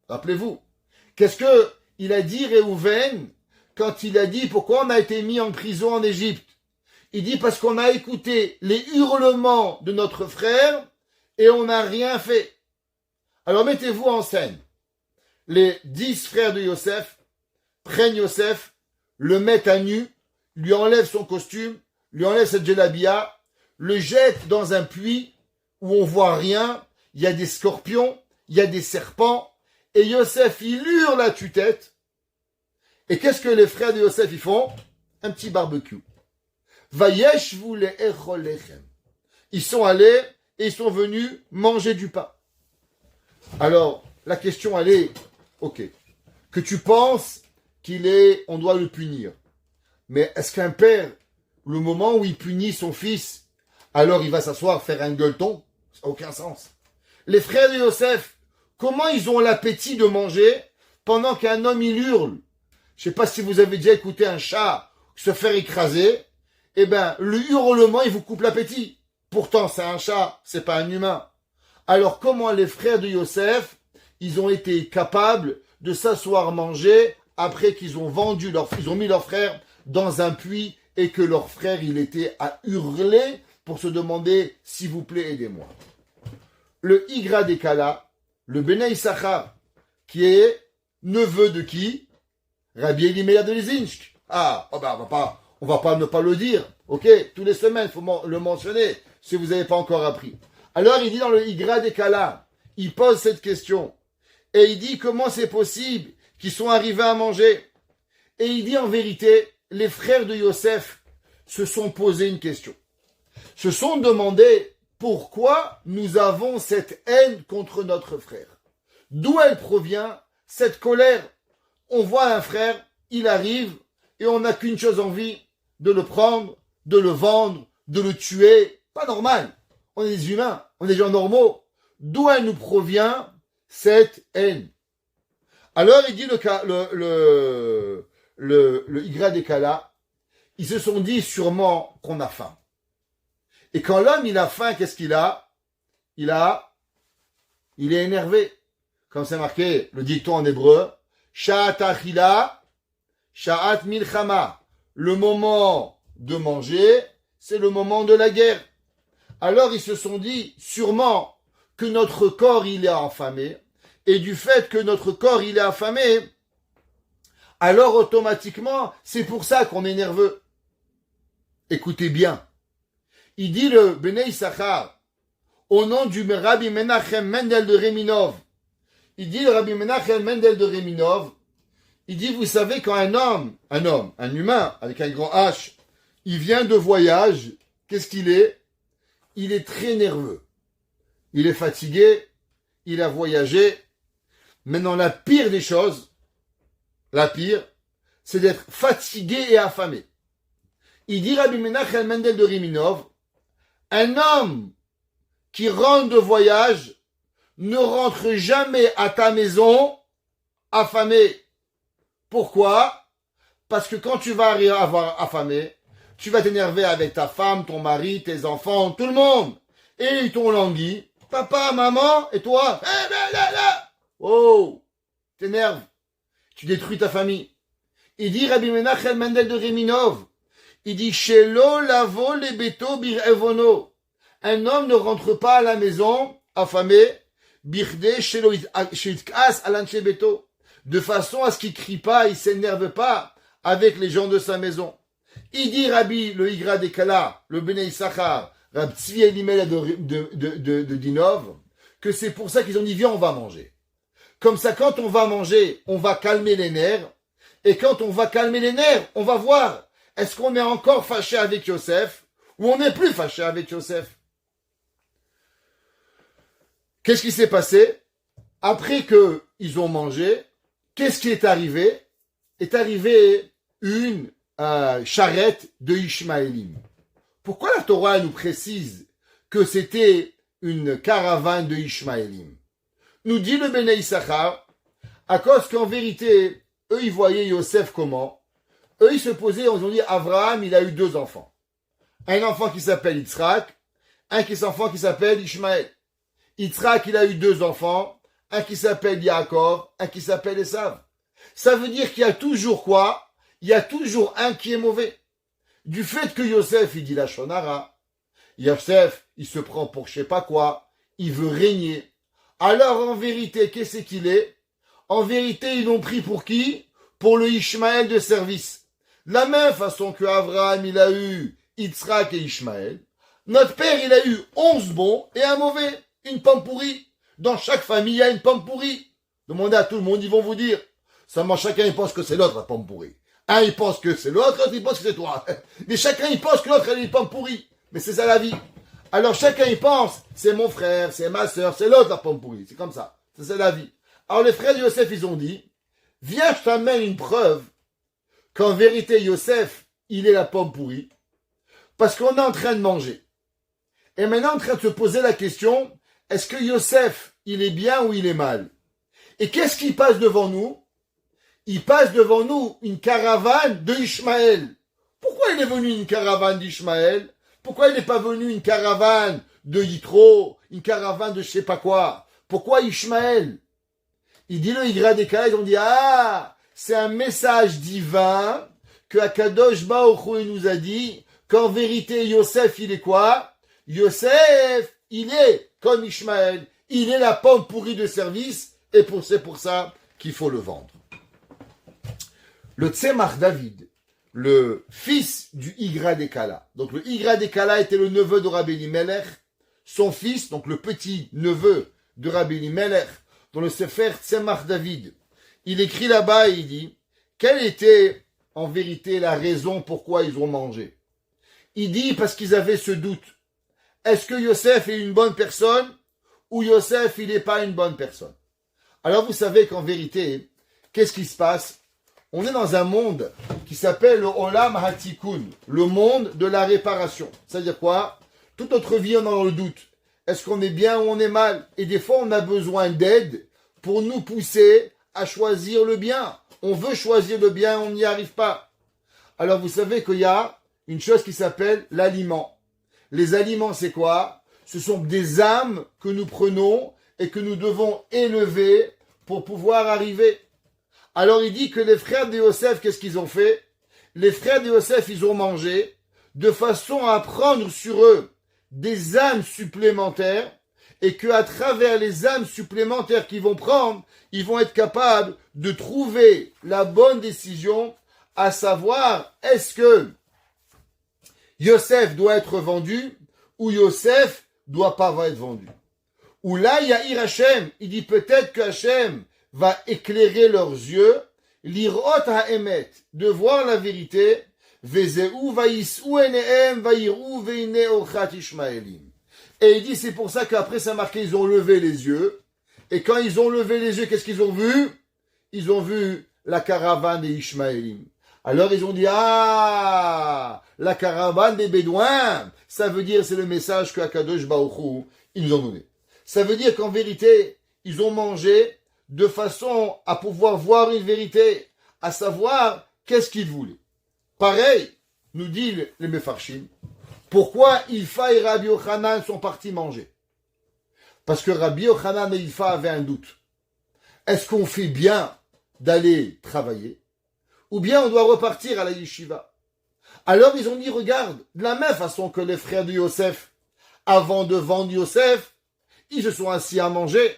Rappelez-vous. Qu'est-ce que il a dit, Réhouven, quand il a dit, pourquoi on a été mis en prison en Égypte? Il dit, parce qu'on a écouté les hurlements de notre frère et on n'a rien fait. Alors mettez-vous en scène. Les 10 frères de Yosef prennent Yosef, le mettent à nu, lui enlèvent son costume, lui enlèvent cette djellabia, le jettent dans un puits où on voit rien, il y a des scorpions, il y a des serpents, et Yosef, il hurle à tue-tête. Et qu'est-ce que les frères de Yosef, ils font? Un petit barbecue. Vayeshvu le'echol lechem. Ils sont allés et ils sont venus manger du pain. Alors, la question, elle est, ok, que tu penses on doit le punir. Mais est-ce qu'un père, le moment où il punit son fils, alors il va s'asseoir, faire un gueuleton? Ça n'a aucun sens. Les frères de Yosef, comment ils ont l'appétit de manger pendant qu'un homme il hurle? Je ne sais pas si vous avez déjà écouté un chat se faire écraser. Eh bien, le hurlement, il vous coupe l'appétit. Pourtant, c'est un chat, c'est pas un humain. Alors, comment les frères de Yosef, ils ont été capables de s'asseoir manger après qu'ils ont ils ont mis leur frère dans un puits et que leur frère, il était à hurler pour se demander, s'il vous plaît, aidez-moi. Le Igra des Kala, le Bnei Issachar, qui est neveu de qui? Rabbi Elimelech de Lizinsk. On va pas ne pas le dire. Ok, tous les semaines, il faut le mentionner si vous n'avez pas encore appris. Alors, il dit dans le Igra des Kala, il pose cette question. Et il dit comment c'est possible qu'ils sont arrivés à manger. Et il dit en vérité, les frères de Yosef se sont posé une question. Se sont demandé pourquoi nous avons cette haine contre notre frère. D'où elle provient, cette colère? On voit un frère, il arrive, et on n'a qu'une chose envie, de le prendre, de le vendre, de le tuer. Pas normal. On est des humains, on est des gens normaux. D'où elle nous provient cette haine? Alors il dit le Igra des Kala, ils se sont dit sûrement qu'on a faim. Et quand l'homme il a faim, qu'est-ce qu'il a? Il est énervé. Comme c'est marqué, le dicton en hébreu, Sha'at achila, Sha'at milchama. Le moment de manger, c'est le moment de la guerre. Alors ils se sont dit sûrement que notre corps il est affamé, et du fait que notre corps il est affamé, alors automatiquement c'est pour ça qu'on est nerveux. Écoutez bien, il dit le Bnei Issachar au nom du Rabbi Menachem Mendel de Reminov. Il dit le Rabbi Menachem Mendel de Reminov, il dit vous savez quand un humain avec un grand H, il vient de voyage, qu'est-ce qu'il est? Il est très nerveux. Il est fatigué, il a voyagé. Maintenant, la pire des choses, c'est d'être fatigué et affamé. Il dit Rabbi Menachem Mendel de Riminov, un homme qui rentre de voyage ne rentre jamais à ta maison affamé. Pourquoi? Parce que quand tu vas avoir affamé, tu vas t'énerver avec ta femme, ton mari, tes enfants, tout le monde. Et ils t'ont langui. Papa, maman, et toi? Oh, t'énerves. Tu détruis ta famille. Il dit Rabbi Menachem Mendel de Reminov, il dit Shelo lavo le beto bir evono. Un homme ne rentre pas à la maison affamé, birde shelo shitkas alanche beto, de façon à ce qu'il crie pas, il s'énerve pas avec les gens de sa maison. Il dit Rabbi le Igra des Kala, le Bnei Issachar, Rabbi Tzvi Elimelech de Dinov, que c'est pour ça qu'ils ont dit viens on va manger. Comme ça quand on va manger, on va calmer les nerfs. Et quand on va calmer les nerfs, on va voir, est-ce qu'on est encore fâché avec Yosef où on n'est plus fâché avec Yosef. Qu'est-ce qui s'est passé? Après qu'ils ont mangé, qu'est-ce qui est arrivé? Est arrivé une charrette de Ishmaélim. Pourquoi la Torah nous précise que c'était une caravane de Ishmaélim? Nous dit le Béné Issachar, à cause qu'en vérité, eux, ils voyaient Yosef comment? Eux, ils se posaient, ils ont dit, Abraham, il a eu 2 enfants. Un enfant qui s'appelle Yitzhak, un enfant qui s'appelle Ishmaël. Yitzhak, il a eu 2 enfants, un qui s'appelle Yaakov, un qui s'appelle Esav. Ça veut dire qu'il y a toujours quoi? Il y a toujours un qui est mauvais. Du fait que Yosef, il dit la Shonara, Yosef, il se prend pour je sais pas quoi, il veut régner. Alors en vérité, qu'est-ce qu'il est? En vérité, ils l'ont pris pour qui? Pour le Ishmaël de service. De la même façon que Abraham, il a eu Yitzhak et Ishmaël, notre père, il a eu 11 bons et un mauvais, une pomme pourrie. Dans chaque famille, il y a une pomme pourrie. Demandez à tout le monde, ils vont vous dire. Seulement chacun, il pense que c'est l'autre, la pomme pourrie. Un, il pense que c'est l'autre, il pense que c'est toi. Mais chacun, il pense que l'autre, elle est une pomme pourrie. Mais c'est ça la vie. Alors chacun, il pense, c'est mon frère, c'est ma soeur, c'est l'autre, la pomme pourrie. C'est comme ça. C'est la vie. Alors les frères de Yosef, ils ont dit, viens, je t'amène une preuve qu'en vérité, Yosef, il est la pomme pourrie. Parce qu'on est en train de manger. Et maintenant, on est en train de se poser la question, est-ce que Yosef, il est bien ou il est mal? Et qu'est-ce qui passe devant nous? Il passe devant nous une caravane de Ishmaël. Pourquoi il est venu une caravane d'Ishmaël? Pourquoi il n'est pas venu une caravane de Yitro, une caravane de je sais pas quoi? Pourquoi Ishmaël? Il dit le Igra des Kala, ils ont dit, c'est un message divin que Akadosh Baruch Hu nous a dit qu'en vérité, Yosef, il est quoi? Yosef, il est comme Ishmaël. Il est la pomme pourrie de service et c'est pour ça qu'il faut le vendre. Le Tzemach David, le fils du Igra des Kala. Donc le Igra des Kala était le neveu de Rabbi Elimelech. Son fils, donc le petit neveu de Rabbi Elimelech, dans le Sefer Tzemach David, il écrit là-bas et il dit, quelle était en vérité la raison pourquoi ils ont mangé? Il dit parce qu'ils avaient ce doute. Est-ce que Yosef est une bonne personne ou Yosef il n'est pas une bonne personne? Alors vous savez qu'en vérité, qu'est-ce qui se passe? On est dans un monde qui s'appelle le Olam HaTikun, le monde de la réparation. C'est-à-dire quoi? Toute notre vie on est dans le doute. Est-ce qu'on est bien ou on est mal? Et des fois on a besoin d'aide pour nous pousser à choisir le bien. On veut choisir le bien, on n'y arrive pas. Alors vous savez qu'il y a une chose qui s'appelle l'aliment. Les aliments, c'est quoi? Ce sont des âmes que nous prenons et que nous devons élever pour pouvoir arriver. Alors il dit que les frères de Yosef, qu'est-ce qu'ils ont fait? Les frères de Yosef, ils ont mangé de façon à prendre sur eux des âmes supplémentaires et qu'à travers les âmes supplémentaires qu'ils vont prendre, ils vont être capables de trouver la bonne décision, à savoir, est-ce que Yosef doit être vendu ou Yosef doit pas être vendu? Ou là, il y a Hashem, il dit peut-être que Hashem va éclairer leurs yeux, l'irot ha'emet, de voir la vérité, vezeu vayisou enehem vayirou veine ochat ishmaelim. Et il dit c'est pour ça qu'après c'est marqué ils ont levé les yeux, et quand ils ont levé les yeux, qu'est-ce qu'ils ont vu? Ils ont vu la caravane des Ishmaélim. Alors ils ont dit la caravane des Bédouins, ça veut dire c'est le message que Akadosh Baruch Hu, ils nous ont donné. Ça veut dire qu'en vérité, ils ont mangé de façon à pouvoir voir une vérité, à savoir qu'est-ce qu'ils voulaient. Pareil, nous dit les Mefarshim, pourquoi Ilfa et Rabbi Yochanan sont partis manger? Parce que Rabbi Yochanan et Ilfa avaient un doute. Est-ce qu'on fait bien d'aller travailler? Ou bien on doit repartir à la yeshiva? Alors ils ont dit, regarde, de la même façon que les frères de Yosef, avant de vendre Yosef, ils se sont assis à manger.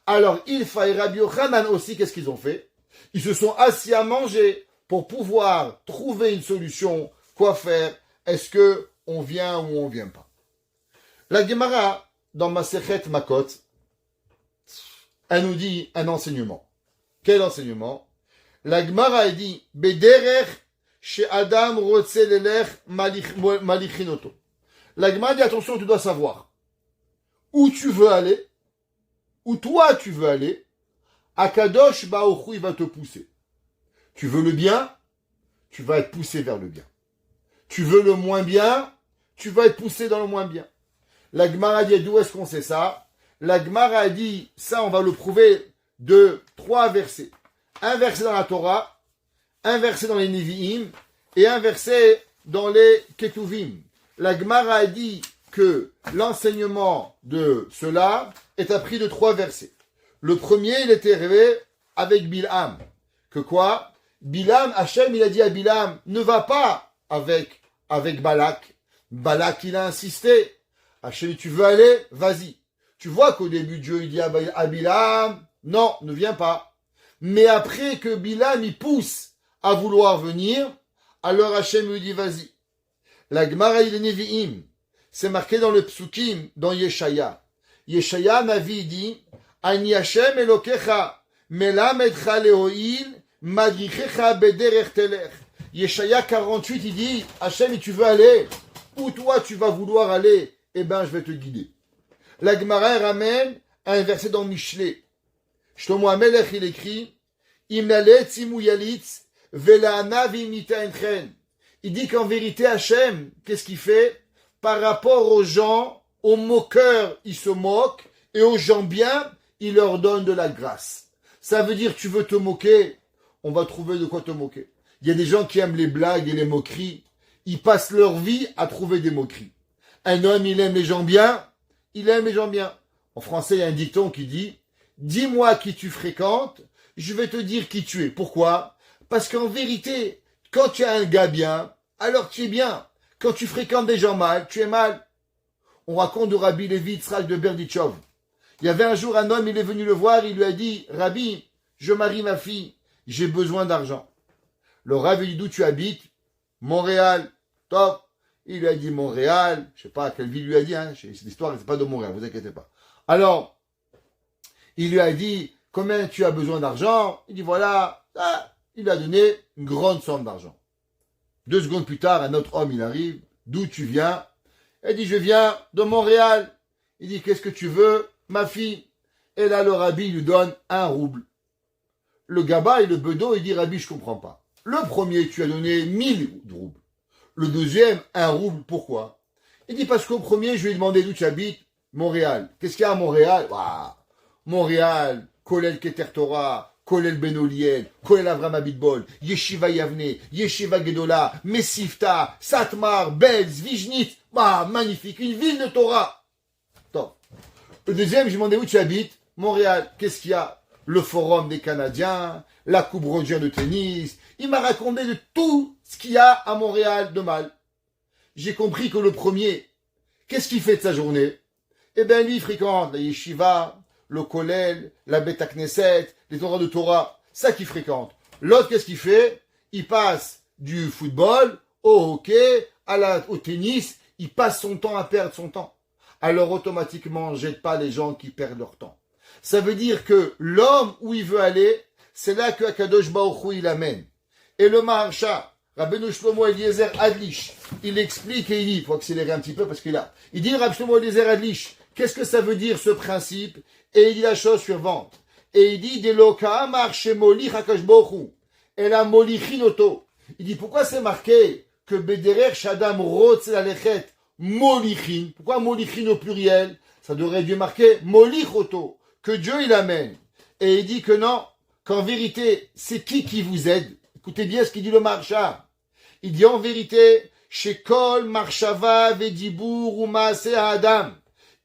Alors Ilfa et Rabbi Yochanan aussi, qu'est-ce qu'ils ont fait? Ils se sont assis à manger pour pouvoir trouver une solution. Quoi faire? Est-ce que on vient ou on vient pas? La Gemara, dans Masechet Makot, elle nous dit un enseignement. Quel enseignement? La Gemara dit, Bederech she Adam rotze lelech malichinoto. La Gemara dit attention, tu dois savoir où tu veux aller, où toi tu veux aller. Akadosh Baruch Hu, il va te pousser. Tu veux le bien, tu vas être poussé vers le bien. Tu veux le moins bien, tu vas être poussé dans le moins bien. La Gemara dit d'où est-ce qu'on sait ça? La Gemara dit ça, on va le prouver de 3 versets. Un verset dans la Torah, un verset dans les Nevi'im et un verset dans les Ketuvim. La Gemara a dit que l'enseignement de cela est appris de 3 versets. Le premier, il était arrivé avec Bilham. Que quoi? Bilham, Hachem, il a dit à Bilham, ne va pas avec Balak. Balak, il a insisté. Hachem, tu veux aller? Vas-y. Tu vois qu'au début, Dieu, il dit à Bilham, non, ne viens pas. Mais après que Bilham, il pousse à vouloir venir, alors Hachem lui dit, vas-y. La Gemara, il est Nevi'im. C'est marqué dans le Psukim, dans Yeshaya. Yeshaya, Navi, dit, Ani Hashem Elokecha, melamedcha lehoil, madrichecha bederech telech. Yeshaya 48, il dit, Hashem, tu veux aller, où toi tu vas vouloir aller, eh ben je vais te guider. La Gemara ramène un verset dans Michelet. Shlomo HaMelech, il écrit, Imnalet simu yalitz, vela'ana v'imita enchen. Il dit qu'en vérité, Hashem, qu'est-ce qu'il fait? Par rapport aux gens, aux moqueurs, il se moque, et aux gens bien, il leur donne de la grâce. Ça veut dire, tu veux te moquer, on va trouver de quoi te moquer. Il y a des gens qui aiment les blagues et les moqueries. Ils passent leur vie à trouver des moqueries. Un homme, il aime les gens bien, il aime les gens bien. En français, il y a un dicton qui dit, dis-moi qui tu fréquentes, je vais te dire qui tu es. Pourquoi? Parce qu'en vérité, quand tu as un gars bien, alors tu es bien. Quand tu fréquentes des gens mal, tu es mal. On raconte de Rabbi Levi Yitzhak de Berditchov. Il y avait un jour un homme, il est venu le voir, il lui a dit, Rabbi, je marie ma fille, j'ai besoin d'argent. Le Rav lui dit, d'où tu habites? Montréal. Top. Il lui a dit Montréal, je sais pas à quelle ville il lui a dit, hein, l'histoire c'est pas de Montréal, vous inquiétez pas. Alors, il lui a dit, combien tu as besoin d'argent? Il dit, voilà, ah, il lui a donné une grande somme d'argent. 2 secondes plus tard, un autre homme, il arrive, d'où tu viens? Il dit, je viens de Montréal. Il dit, qu'est-ce que tu veux? Ma fille. Et là, le rabbi lui donne 1 rouble. Le gaba et le bedeau, il dit, rabbi, je comprends pas. Le premier, tu as donné 1000 roubles. Le deuxième, 1 rouble. Pourquoi? Il dit, parce qu'au premier, je lui ai demandé d'où tu habites. Montréal. Qu'est-ce qu'il y a à Montréal? Waouh. Montréal, Kolel Keter Torah, Kolel Benoliel, Kolel Avram Abitbol, Yeshiva Yavne, Yeshiva Gedola, Mesivta, Satmar, Belz, Vijnitz. Bah, magnifique. Une ville de Torah. Top. Le deuxième, je lui ai demandé où tu habites. Montréal. Qu'est-ce qu'il y a? Le forum des Canadiens, la coupe Roger de tennis. Il m'a raconté de tout ce qu'il y a à Montréal de mal. J'ai compris que le premier, qu'est-ce qu'il fait de sa journée? Eh bien, lui, il fréquente la yeshiva, le kollel, la Beta Knesset, les Torahs de Torah. Ça qu'il fréquente. L'autre, qu'est-ce qu'il fait? Il passe du football au hockey, au tennis. Il passe son temps à perdre son temps. Alors, automatiquement, jette pas les gens qui perdent leur temps. Ça veut dire que l'homme où il veut aller, c'est là que Akadosh Baruch Hu il amène. Et le Maharsha, Rabbeinu Shlomo Eliezer Adlish, il explique et il dit, il faut accélérer un petit peu parce qu'il a. Il dit Rabbeinu Shlomo Eliezer Adlish, qu'est-ce que ça veut dire ce principe? Et il dit la chose suivante. Et il dit Deloka marche molich Akadosh Baruch Hu. Et la molichinoto. Il dit pourquoi c'est marqué que Bederer Shadam Rotz Lalechet Molichin? Pourquoi Molichin au pluriel? Ça devrait dû marquer Molichoto, que Dieu il amène. Et il dit que non, qu'en vérité, c'est qui vous aide? Écoutez bien ce qu'il dit le Maharsha. Il dit en vérité, chez Kol Marshava Vedibour ou Maase Adam.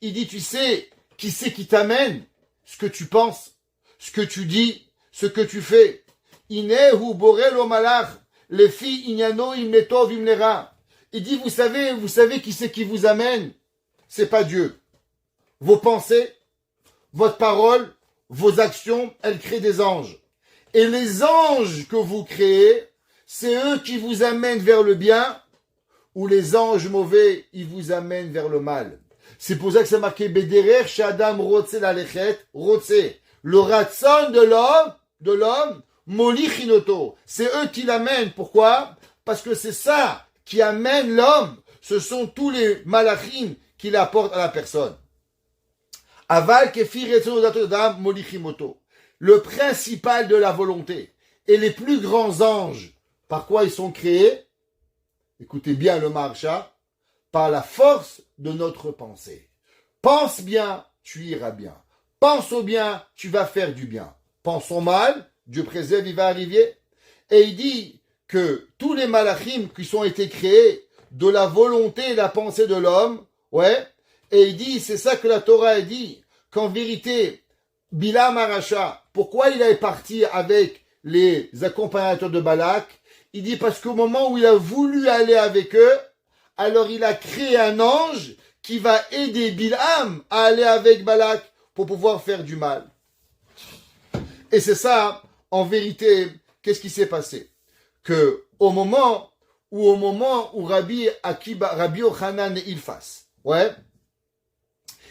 Il dit, tu sais, qui c'est qui t'amène? Ce que tu penses, ce que tu dis, ce que tu fais. Inehu Borel o Malach, les filles Inyano Imnetov Imnera. Il dit, vous savez qui c'est qui vous amène? C'est pas Dieu. Vos pensées, votre parole, vos actions, elles créent des anges. Et les anges que vous créez, c'est eux qui vous amènent vers le bien, ou les anges mauvais, ils vous amènent vers le mal. C'est pour ça que c'est marqué Bederer Shadam Rotse Lalechet, Rotse. Le ratson de l'homme, Molichinoto. C'est eux qui l'amènent. Pourquoi? Parce que c'est ça qui amène l'homme ce sont tous les malachim qu'il apporte à la personne. Aval kefi retzono d'Adam molichimoto. Le principal de la volonté et les plus grands anges, par quoi ils sont créés? Écoutez bien le Maharsha, par la force de notre pensée. Pense bien, tu iras bien. Pense au bien, tu vas faire du bien. Pense au mal, Dieu préserve, il va arriver. Et il dit que tous les malachim qui ont été créés de la volonté et la pensée de l'homme, ouais, et il dit, c'est ça que la Torah a dit, qu'en vérité, Bilam Aracha, pourquoi il est parti avec les accompagnateurs de Balak? Il dit parce qu'au moment où il a voulu aller avec eux, alors il a créé un ange qui va aider Bilam à aller avec Balak pour pouvoir faire du mal. Et c'est ça, en vérité, qu'est-ce qui s'est passé? Que au moment où Rabbi Yochanan et Ilfas, ouais,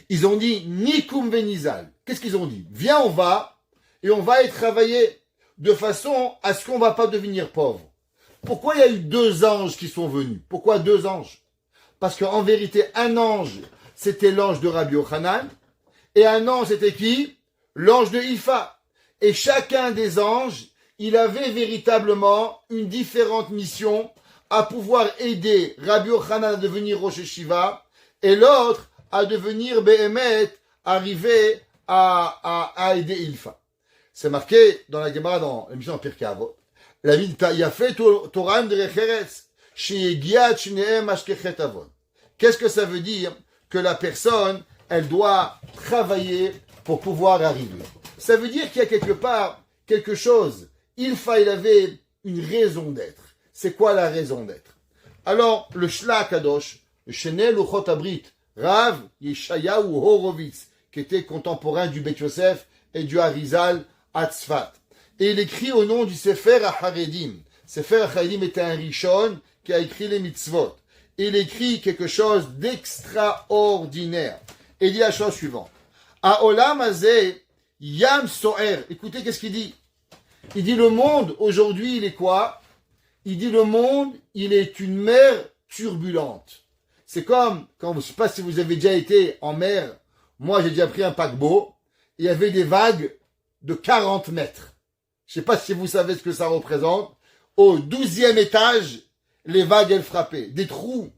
ils ont dit Nikum Venizal. Qu'est-ce qu'ils ont dit? Viens, on va y travailler de façon à ce qu'on va pas devenir pauvre. Pourquoi il y a eu 2 anges qui sont venus? Pourquoi 2 anges? Parce qu'en vérité, un ange, c'était l'ange de Rabbi Yochanan, et un ange, c'était qui? L'ange de Ilfa. Et chacun des anges, il avait véritablement une différente mission à pouvoir aider Rabbi Yochanan à devenir Rosh Hashiva, et l'autre à devenir Behemet, arriver à aider Ilfa. C'est marqué dans la Gemara, dans l'émission en Pirkei Avot. La vie il a fait Torah de Recheretz, Sheyegiat Shneem Ashkechet Avot. Qu'est-ce que ça veut dire? Que la personne, elle doit travailler pour pouvoir arriver. Ça veut dire qu'il y a quelque part quelque chose. Ilfa, il avait une raison d'être. C'est quoi la raison d'être? Alors, le Shla Kadosh, le Shenel Luchot Abrit, Rav Yeshayahu Horowitz, qui était contemporain du Bet Yosef et du Harizal à Tzfat. Et il écrit au nom du Sefer HaHaredim. Sefer HaHaredim était un Rishon qui a écrit les mitzvot. Il écrit quelque chose d'extraordinaire. Et il dit la chose suivante. Ha'olam hazeh yam so'er. Écoutez, qu'est-ce qu'il dit? Il dit le monde, aujourd'hui, il est quoi? Il dit le monde, il est une mer turbulente. C'est comme, quand, je ne sais pas si vous avez déjà été en mer, moi j'ai déjà pris un paquebot, il y avait des vagues de 40 mètres. Je ne sais pas si vous savez ce que ça représente. Au 12e étage, les vagues, elles frappaient. Des trous,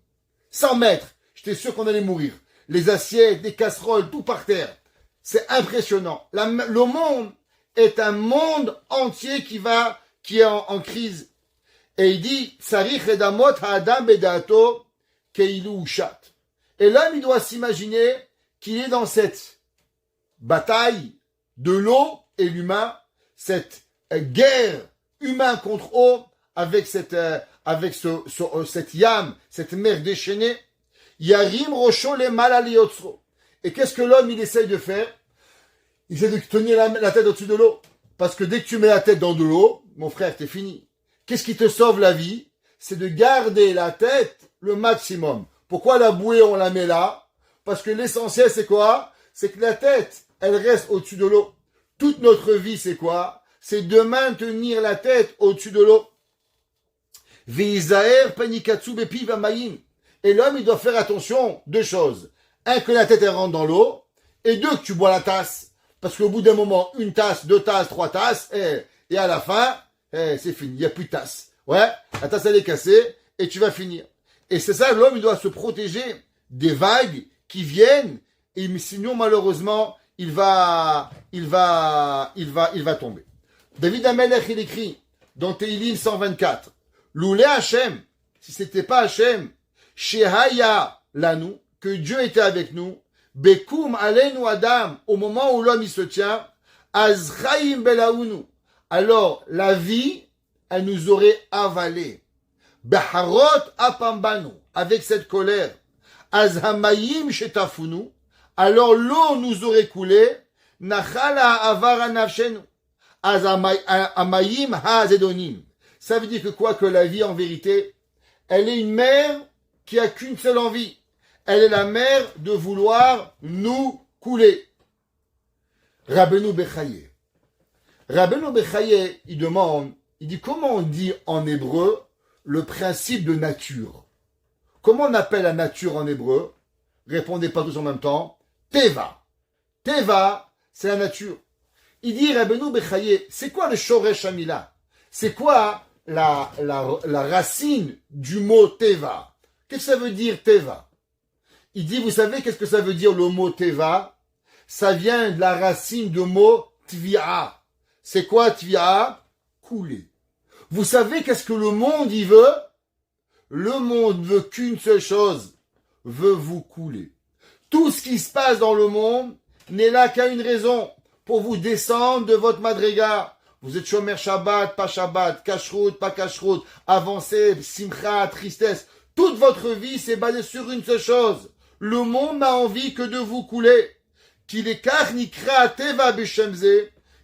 100 mètres. J'étais sûr qu'on allait mourir. Les assiettes, les casseroles, tout par terre. C'est impressionnant. Le monde est un monde entier qui est en crise. Et il dit, Sarich edamot ha'adam bedato keilu ushat. Et l'homme, il doit s'imaginer qu'il est dans cette bataille de l'eau et l'humain, cette guerre humain contre eau, avec cette yam, cette mer déchaînée. Yarim rocho le malaliotro. Et qu'est-ce que l'homme, il essaye de faire? Il essaie de tenir la tête au-dessus de l'eau. Parce que dès que tu mets la tête dans de l'eau, mon frère, t'es fini. Qu'est-ce qui te sauve la vie? C'est de garder la tête le maximum. Pourquoi la bouée, on la met là? Parce que l'essentiel, c'est quoi? C'est que la tête, elle reste au-dessus de l'eau. Toute notre vie, c'est quoi? C'est de maintenir la tête au-dessus de l'eau. Veizaer panikatsu bepi vamayin. Et l'homme, il doit faire attention, 2 choses. 1, que la tête, elle rentre dans l'eau. Et 2, que tu bois la tasse. Parce qu'au bout d'un moment, 1 tasse, 2 tasses, 3 tasses, et à la fin, c'est fini. Il n'y a plus de tasse. Ouais, la tasse, elle est cassée, et tu vas finir. Et c'est ça, l'homme, il doit se protéger des vagues qui viennent, et sinon, malheureusement, il va tomber. David Amelech, il écrit, dans Teilim 124, Loulé Hachem, si c'était pas Hachem, Shehaya Lanu, que Dieu était avec nous, Bekum Alenu Adam, au moment où l'homme il se tient, Azraim Belaunu, alors la vie, elle nous aurait avalé. Beharot Apambanu, avec cette colère, Azhamayim Shetafunu, alors l'eau nous aurait coulé, Nachala Avara Nafshenu, Amayim Hazedonim. Ça veut dire que quoi? Que la vie, en vérité, elle est une mer qui a qu'une seule envie. Elle est la mer de vouloir nous couler. Rabbeinu Bechaye. Rabbeinu Bechaye, il demande, il dit comment on dit en hébreu le principe de nature? Comment on appelle la nature en hébreu? Répondez pas tous en même temps. Teva. Teva, c'est la nature. Il dit, Rabbeinu Bechaye, c'est quoi le Shoresh Hamila? C'est quoi la racine du mot Teva? Qu'est-ce que ça veut dire Teva? Il dit, vous savez qu'est-ce que ça veut dire le mot Teva? Ça vient de la racine du mot Tvi'a. C'est quoi Tvi'a? Couler. Vous savez qu'est-ce que le monde y veut? Le monde veut qu'une seule chose, veut vous couler. Tout ce qui se passe dans le monde n'est là qu'à une raison, pour vous descendre de votre madriga. Vous êtes Shomer Shabbat, pas Shabbat, Kashrut, pas Kashrut, avancée, Simcha, tristesse. Toute votre vie s'est basée sur une seule chose. Le monde n'a envie que de vous couler. Qu'il est Karnikra Teva Beshemze.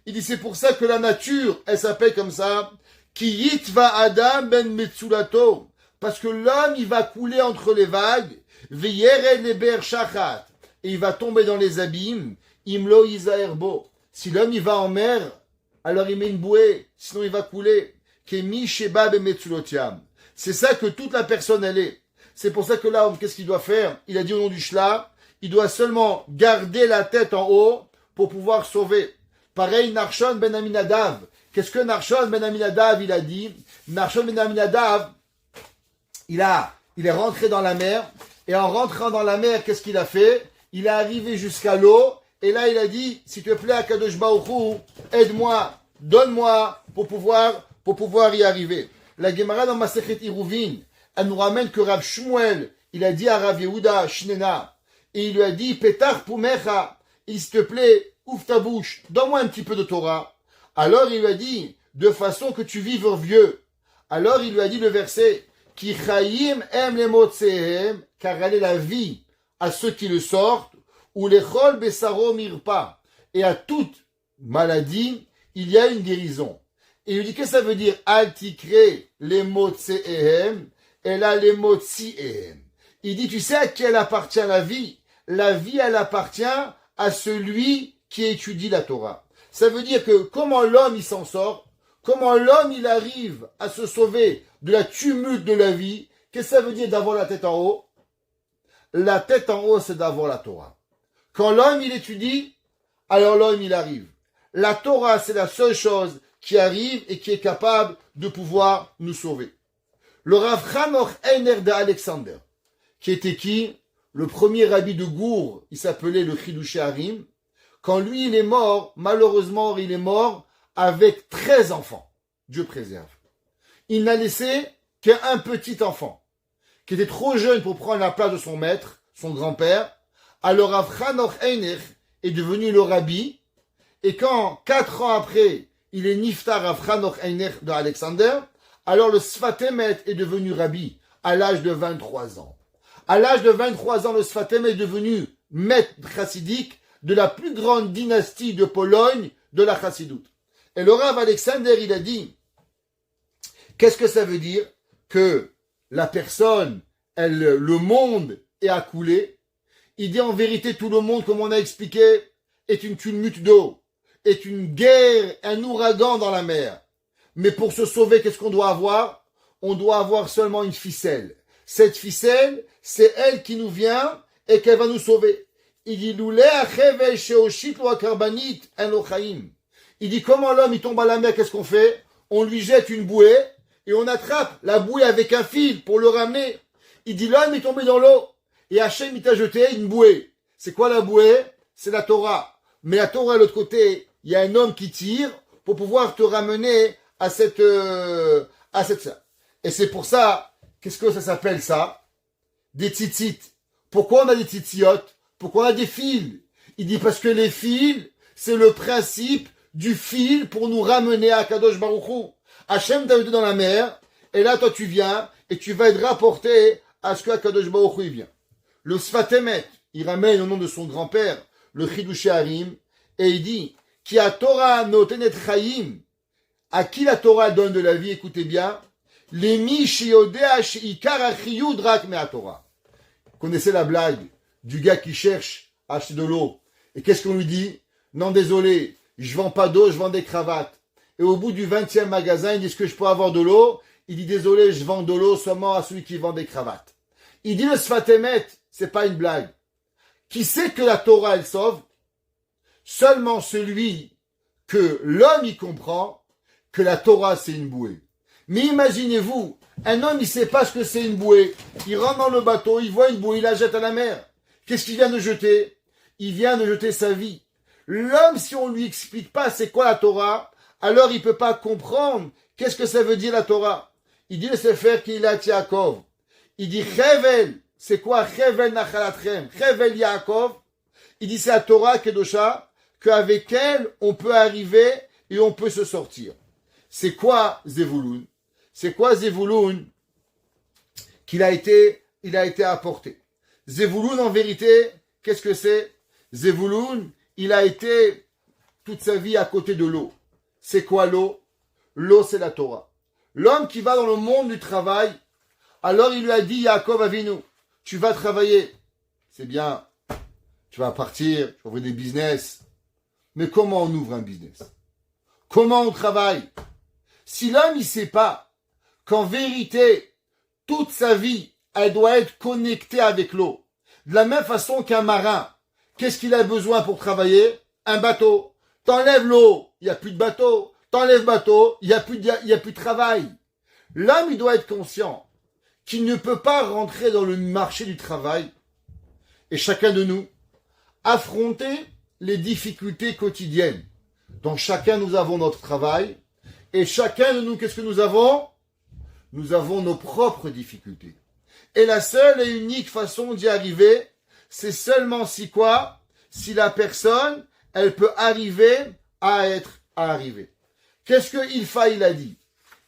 Il dit c'est pour ça que la nature, elle s'appelle comme ça. Ki yitva Adam ben Metsulato. Parce que l'homme, il va couler entre les vagues. Veyered leber shachat. Et il va tomber dans les abîmes. Imlo Isaerbo. Si l'homme, il va en mer, alors il met une bouée. Sinon, il va couler. Kemi sheba ben Metsulotiam. C'est ça que toute la personne, elle est. C'est pour ça que là, qu'est-ce qu'il doit faire? Il a dit au nom du Shla, il doit seulement garder la tête en haut pour pouvoir sauver. Pareil, Narshon ben Aminadav. Qu'est-ce que Narshon ben Aminadav, il a dit? Narshon ben Aminadav, il est rentré dans la mer, et en rentrant dans la mer, qu'est-ce qu'il a fait? Il est arrivé jusqu'à l'eau, et là il a dit, s'il te plaît, Akadosh Baruch Hu, aide-moi, donne-moi, pour pouvoir y arriver. La Gemara dans Masechet Iruvin, elle nous ramène que Rav Shmuel, il a dit à Rav Yehuda Shnena, et il lui a dit, Petar Pumecha, s'il te plaît, ouvre ta bouche, donne-moi un petit peu de Torah. Alors il lui a dit, de façon que tu vives vieux. Alors il lui a dit le verset, Ki chayim em lemotsehem, car elle est la vie à ceux qui le sortent, ou les chol besaro mirpa. Et à toute maladie, il y a une guérison. Et il lui dit, qu'est-ce que ça veut dire? Al tikre lemotsehem, et là lemotsehem. Il dit, tu sais à qui elle appartient la vie? La vie, elle appartient à celui qui étudie la Torah. Ça veut dire que comment l'homme il s'en sort, comment l'homme il arrive à se sauver de la tumulte de la vie, qu'est-ce que ça veut dire d'avoir la tête en haut? La tête en haut, c'est d'avoir la Torah. Quand l'homme il étudie, alors l'homme il arrive. La Torah, c'est la seule chose qui arrive et qui est capable de pouvoir nous sauver. Le Rav Hanoch Einer de Alexander, qui était qui? Le premier rabbi de Gour, il s'appelait le Chidushé Harim. Quand lui, il est mort, malheureusement, il est mort avec 13 enfants. Dieu préserve. Il n'a laissé qu'un petit enfant, qui était trop jeune pour prendre la place de son maître, son grand-père. Alors Rav Hanoch Einer est devenu le rabbi. Et quand, 4 ans après, il est niftar Rav Hanoch Einer de Alexander, alors le Sfat Emet est devenu rabbi à l'âge de 23 ans. À l'âge de 23 ans, le Sfat Emet est devenu maître chassidique de la plus grande dynastie de Pologne de la chassidoute. Et le Rav Alexander, il a dit, qu'est-ce que ça veut dire? Que la personne, le monde est à couler. Il dit en vérité, tout le monde, comme on a expliqué, est une tumulte d'eau, est une guerre, un ouragan dans la mer. Mais pour se sauver, qu'est-ce qu'on doit avoir? On doit avoir seulement une ficelle. Cette ficelle, c'est elle qui nous vient et qu'elle va nous sauver. Il dit, il dit, comment l'homme il tombe à la mer, qu'est-ce qu'on fait? On lui jette une bouée et on attrape la bouée avec un fil pour le ramener. Il dit, l'homme est tombé dans l'eau et Hachem il t'a jeté une bouée. C'est quoi la bouée? C'est la Torah. Mais la Torah, à l'autre côté, il y a un homme qui tire pour pouvoir te ramener à cette. Et c'est pour ça, qu'est-ce que ça s'appelle ça? Des tzitzit. Pourquoi on a des tzitziot? Pourquoi on a des fils? Il dit parce que les fils, c'est le principe du fil pour nous ramener à Kadosh Baruch Hu. Hachem t'a jeté dans la mer, et là toi tu viens, et tu vas être rapporté à ce que Kadosh Baruch Hu vient. Le Sfat Emet, il ramène au nom de son grand-père, le Chidushé Harim, et il dit, Ki a Torah notenet chayim, à qui la Torah donne de la vie, écoutez bien, les mi sheyodea sheikar achiyud rak me Torah. Vous connaissez la blague du gars qui cherche à acheter de l'eau. Et qu'est-ce qu'on lui dit? Non, désolé, je vends pas d'eau, je vends des cravates. Et au bout du 20e magasin, il dit, est-ce que je peux avoir de l'eau? Il dit, désolé, je vends de l'eau seulement à celui qui vend des cravates. Il dit le Sfat Emet, c'est pas une blague. Qui sait que la Torah, elle sauve? Seulement celui que l'homme y comprend que la Torah, c'est une bouée. Mais imaginez-vous, un homme, il sait pas ce que c'est une bouée. Il rentre dans le bateau, il voit une bouée, il la jette à la mer. Qu'est-ce qu'il vient de jeter? Il vient de jeter sa vie. L'homme, si on lui explique pas c'est quoi la Torah, alors il peut pas comprendre qu'est-ce que ça veut dire la Torah. Il dit le Sefer Keilat Yaakov. Il dit Chevel, c'est quoi Chevel Nachalatrem? Chevel Yaakov. Il dit c'est la Torah Kedosha, qu'avec elle, on peut arriver et on peut se sortir. C'est quoi Zevulun? C'est quoi Zevulun il a été apporté? Zevulun, en vérité, qu'est-ce que c'est? Zevulun, il a été toute sa vie à côté de l'eau. C'est quoi l'eau? L'eau, c'est la Torah. L'homme qui va dans le monde du travail, alors il lui a dit, Yaakov Avinu, tu vas travailler. C'est bien, tu vas partir, tu vas ouvrir des business. Mais comment on ouvre un business? Comment on travaille? Si l'homme, il sait pas qu'en vérité, toute sa vie, elle doit être connectée avec l'eau. De la même façon qu'un marin, qu'est-ce qu'il a besoin pour travailler? Un bateau. T'enlèves l'eau, il n'y a plus de bateau. T'enlèves le bateau, il n'y a plus de travail. L'homme, il doit être conscient qu'il ne peut pas rentrer dans le marché du travail et chacun de nous affronter les difficultés quotidiennes. Donc chacun, nous avons notre travail et chacun de nous, qu'est-ce que nous avons? Nous avons nos propres difficultés. Et la seule et unique façon d'y arriver, c'est seulement si quoi? Si la personne, elle peut arriver à arriver. Qu'est-ce que Ilfa, il a dit?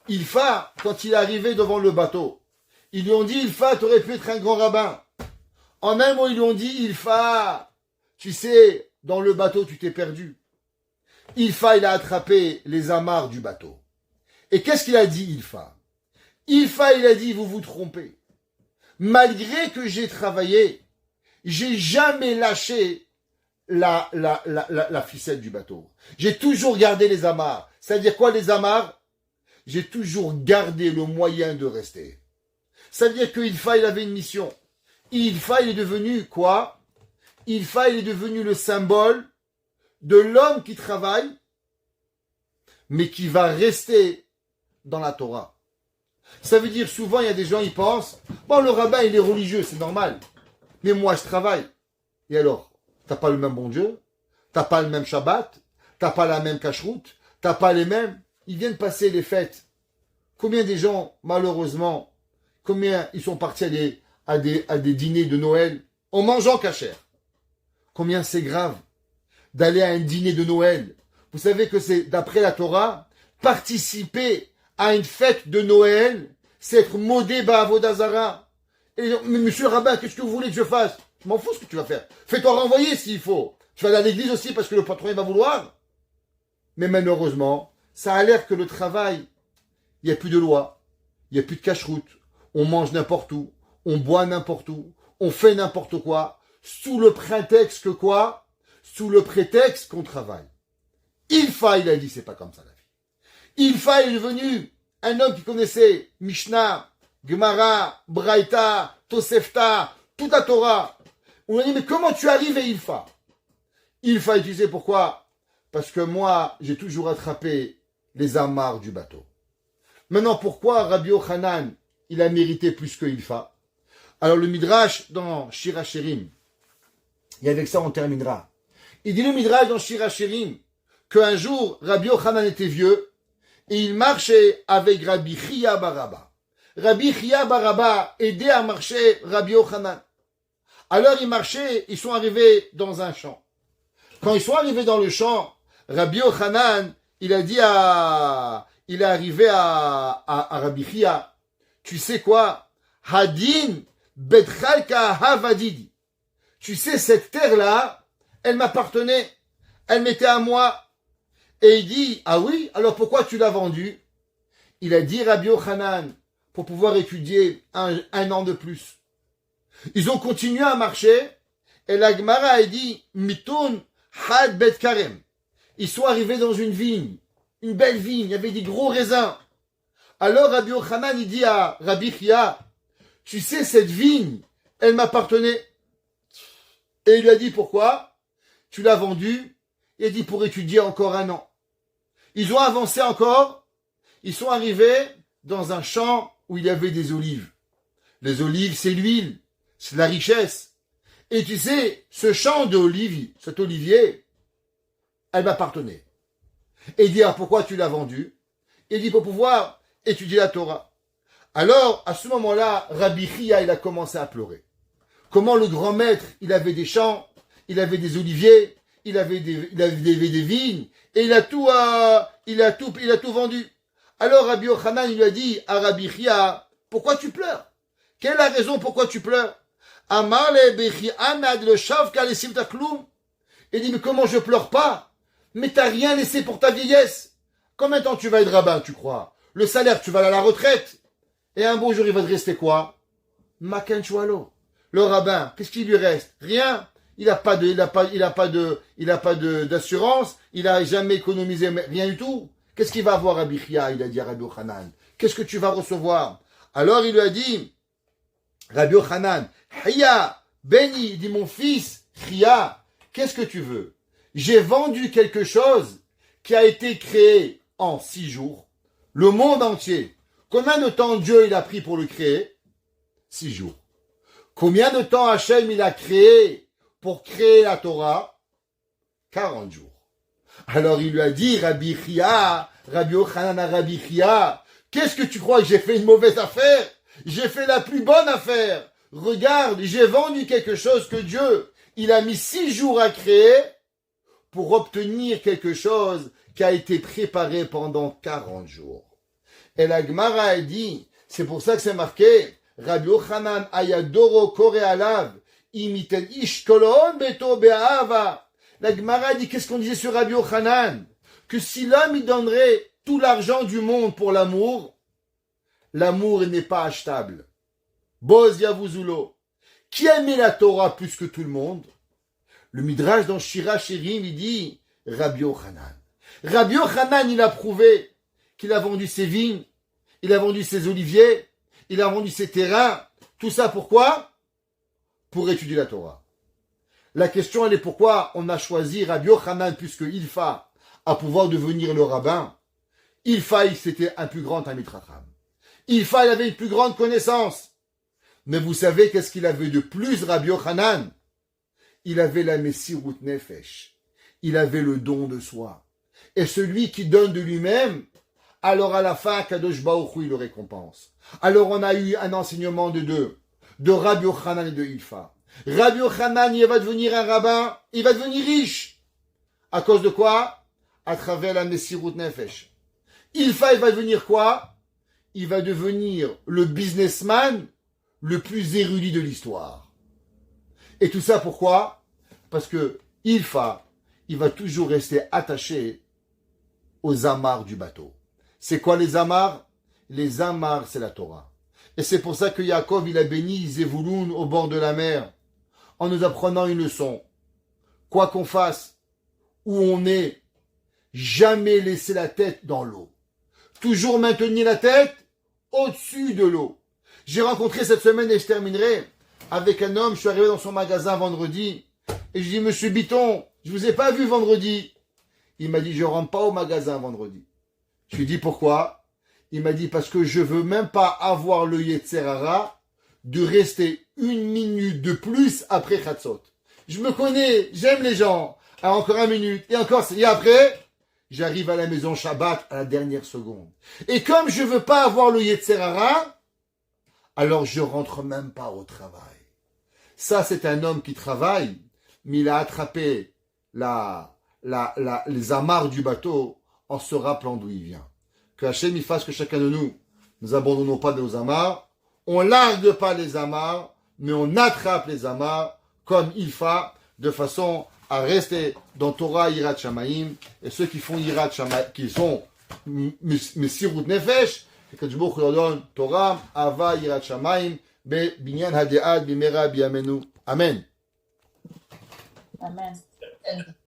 Ilfa, quand il est arrivé devant le bateau, ils lui ont dit, Ilfa, tu aurais pu être un grand rabbin. En un mot, ils lui ont dit, Ilfa, tu sais, dans le bateau, tu t'es perdu. Ilfa, il a attrapé les amarres du bateau. Et qu'est-ce qu'il a dit, Ilfa? Ilfa, il a dit, vous vous trompez. Malgré que j'ai travaillé, j'ai jamais lâché la ficelle du bateau. J'ai toujours gardé les amarres. C'est-à-dire quoi les amarres? J'ai toujours gardé le moyen de rester. C'est-à-dire que Ilfa, il avait une mission. Ilfa, il est devenu quoi? Ilfa, il est devenu le symbole de l'homme qui travaille, mais qui va rester dans la Torah. Ça veut dire souvent, il y a des gens, ils pensent, bon, le rabbin, il est religieux, c'est normal. Mais moi, je travaille. Et alors, t'as pas le même bon Dieu, t'as pas le même Shabbat, t'as pas la même cacheroute, t'as pas les mêmes. Ils viennent passer les fêtes. Combien des gens, malheureusement, combien ils sont partis à des dîners de Noël en mangeant cachère? Combien c'est grave d'aller à un dîner de Noël? Vous savez que c'est, d'après la Torah, participer à une fête de Noël, c'est être modé ba'avodazara. Et mais monsieur le rabbin, qu'est-ce que vous voulez que je fasse? Je m'en fous ce que tu vas faire. Fais-toi renvoyer s'il faut. Tu vas aller à l'église aussi parce que le patron il va vouloir. Mais malheureusement, ça a l'air que le travail, il n'y a plus de loi, il n'y a plus de cache-route. On mange n'importe où, on boit n'importe où, on fait n'importe quoi, sous le prétexte que quoi? Sous le prétexte qu'on travaille. Ilfa, il a dit, c'est pas comme ça la vie. Ilfa est devenu un homme qui connaissait Mishnah, Gemara, Braïta, Tosefta, toute la Torah. On lui a dit, mais comment tu arrives à Ilfa? Ilfa, tu sais pourquoi? Parce que moi, j'ai toujours attrapé les amarres du bateau. Maintenant, pourquoi Rabbi Yochanan, il a mérité plus que Ilfa? Alors, le Midrash dans Shir HaShirim, et avec ça on terminera. Il dit le Midrash dans Shir HaShirim qu'un jour, Rabbi Yochanan était vieux et il marchait avec Rabbi Chia Baraba. Rabbi Chia Baraba aidait à marcher Rabbi Yochanan. Alors ils marchaient, ils sont arrivés dans un champ. Quand ils sont arrivés dans le champ, Rabbi Yochanan, il est arrivé à Rabbi Chia. Tu sais quoi? Hadin Betchalka Havadidi. Tu sais, cette terre-là, elle m'appartenait. Elle m'était à moi. Et il dit, ah oui, alors pourquoi tu l'as vendue? Il a dit, Rabbi Yochanan, pour pouvoir étudier un an de plus. Ils ont continué à marcher. Et la Gemara a dit, Mitoun Had Bet Karem. Ils sont arrivés dans une vigne. Une belle vigne. Il y avait des gros raisins. Alors Rabbi Yochanan, il dit à Rabbi Chia, tu sais, cette vigne, elle m'appartenait. Et il lui a dit, pourquoi? Tu l'as vendue. Il a dit, pour étudier encore 1 an. Ils ont avancé encore. Ils sont arrivés dans un champ où il y avait des olives. Les olives, c'est l'huile, c'est la richesse. Et tu sais, ce champ d'olives, cet olivier, elle m'appartenait. Et il dit, alors pourquoi tu l'as vendu? Il dit, pour pouvoir étudier la Torah. Alors, à ce moment-là, Rabbi Chia, il a commencé à pleurer. Comment le grand maître, il avait des champs, il avait des oliviers, il avait des vignes, et il a tout vendu. Alors Rabbi Yochanan, il lui a dit à Rabbi Chia, pourquoi tu pleures? Quelle est la raison pourquoi tu pleures? Amar le Bechi Anad le Shavka le Simta Kloum. Il dit, mais comment je pleure pas? Mais t'as rien laissé pour ta vieillesse. Combien de temps tu vas être rabbin, tu crois? Le salaire, tu vas aller à la retraite. Et un beau jour, il va te rester quoi? Makan Choualo. Le rabbin, qu'est-ce qu'il lui reste? Rien. Il a pas d'assurance. Il a jamais économisé rien du tout. Qu'est-ce qu'il va avoir, Rabbi Chia? Il a dit à Rabbi Yochanan. Qu'est-ce que tu vas recevoir? Alors il lui a dit, Rabbi Yochanan, Chia, béni, il dit mon fils, Chia, qu'est-ce que tu veux? J'ai vendu quelque chose qui a été créé en 6 jours. Le monde entier. Combien de temps Dieu il a pris pour le créer? 6 jours. Combien de temps Hachem il a créé pour créer la Torah? 40 jours. Alors il lui a dit, Rabbi Chia, Rabbi Yochanan à Rabbi Chia, qu'est-ce que tu crois que j'ai fait une mauvaise affaire? J'ai fait la plus bonne affaire. Regarde, j'ai vendu quelque chose que Dieu, il a mis 6 jours à créer pour obtenir quelque chose qui a été préparé pendant 40 jours. Et la Gemara a dit, c'est pour ça que c'est marqué, Rabbi Yochanan ayadoro kore alav, imiten ish kolon beto be'ahava. La Gemara dit, qu'est-ce qu'on disait sur Rabbi Yochanan? Que si l'homme il donnerait tout l'argent du monde pour l'amour, l'amour n'est pas achetable. Boz Yavuzulo. Qui aimait la Torah plus que tout le monde? Le Midrash dans Shira Shirim, il dit Rabbi Yochanan. Rabbi Yochanan, il a prouvé qu'il a vendu ses vignes, il a vendu ses oliviers, il a vendu ses terrains. Tout ça pourquoi? Pour étudier la Torah. La question, elle est pourquoi on a choisi Rabbi Yochanan puisque Ilfa à pouvoir devenir le rabbin. Ilfa, c'était un plus grand Talmid Chacham. Ilfa, il avait une plus grande connaissance. Mais vous savez qu'est-ce qu'il avait de plus, Rabbi Yochanan? Il avait la Messirut Nefesh. Il avait le don de soi. Et celui qui donne de lui-même, alors à la fin, Kadosh Baruch Hu, il le récompense. Alors on a eu un enseignement de deux, de Rabbi Yochanan et de Ilfa. Rabbi Yochanan, il va devenir un rabbin, il va devenir riche. À cause de quoi? À travers la Messirut Nefesh. Ilfa, il va devenir quoi? Il va devenir le businessman le plus érudit de l'histoire. Et tout ça pourquoi? Parce que Ilfa, il va toujours rester attaché aux amarres du bateau. C'est quoi les amarres? Les amarres, c'est la Torah. Et c'est pour ça que Yaakov, il a béni Zevouloun au bord de la mer, en nous apprenant une leçon. Quoi qu'on fasse, où on est, jamais laisser la tête dans l'eau. Toujours maintenir la tête au-dessus de l'eau. J'ai rencontré cette semaine, et je terminerai, avec un homme, je suis arrivé dans son magasin vendredi, et je dis, Monsieur Biton, je vous ai pas vu vendredi. Il m'a dit, je rentre pas au magasin vendredi. Je lui ai dit, pourquoi? Il m'a dit, parce que je veux même pas avoir le Yetzer Hara de rester 1 minute de plus après Chatzot. Je me connais, j'aime les gens. Alors encore 1 minute, et après, j'arrive à la maison Shabbat à la dernière seconde. Et comme je veux pas avoir le Yetzer Hara, alors je rentre même pas au travail. Ça, c'est un homme qui travaille, mais il a attrapé les amarres du bateau en se rappelant d'où il vient. Que Hachem il fasse que chacun de nous abandonnons pas nos amarres, on largue pas les amarres, mais on attrape les amarres comme il faut, de façon à rester dans Torah Yirat Shamayim, et ceux qui font Yirat Shamayim, qui sont Messirut Nefesh, que Dieu leur donne Torah, Ava Yirat Shamayim, Be Binyan Hadead, Bimera Biamenu. Amen. Amen.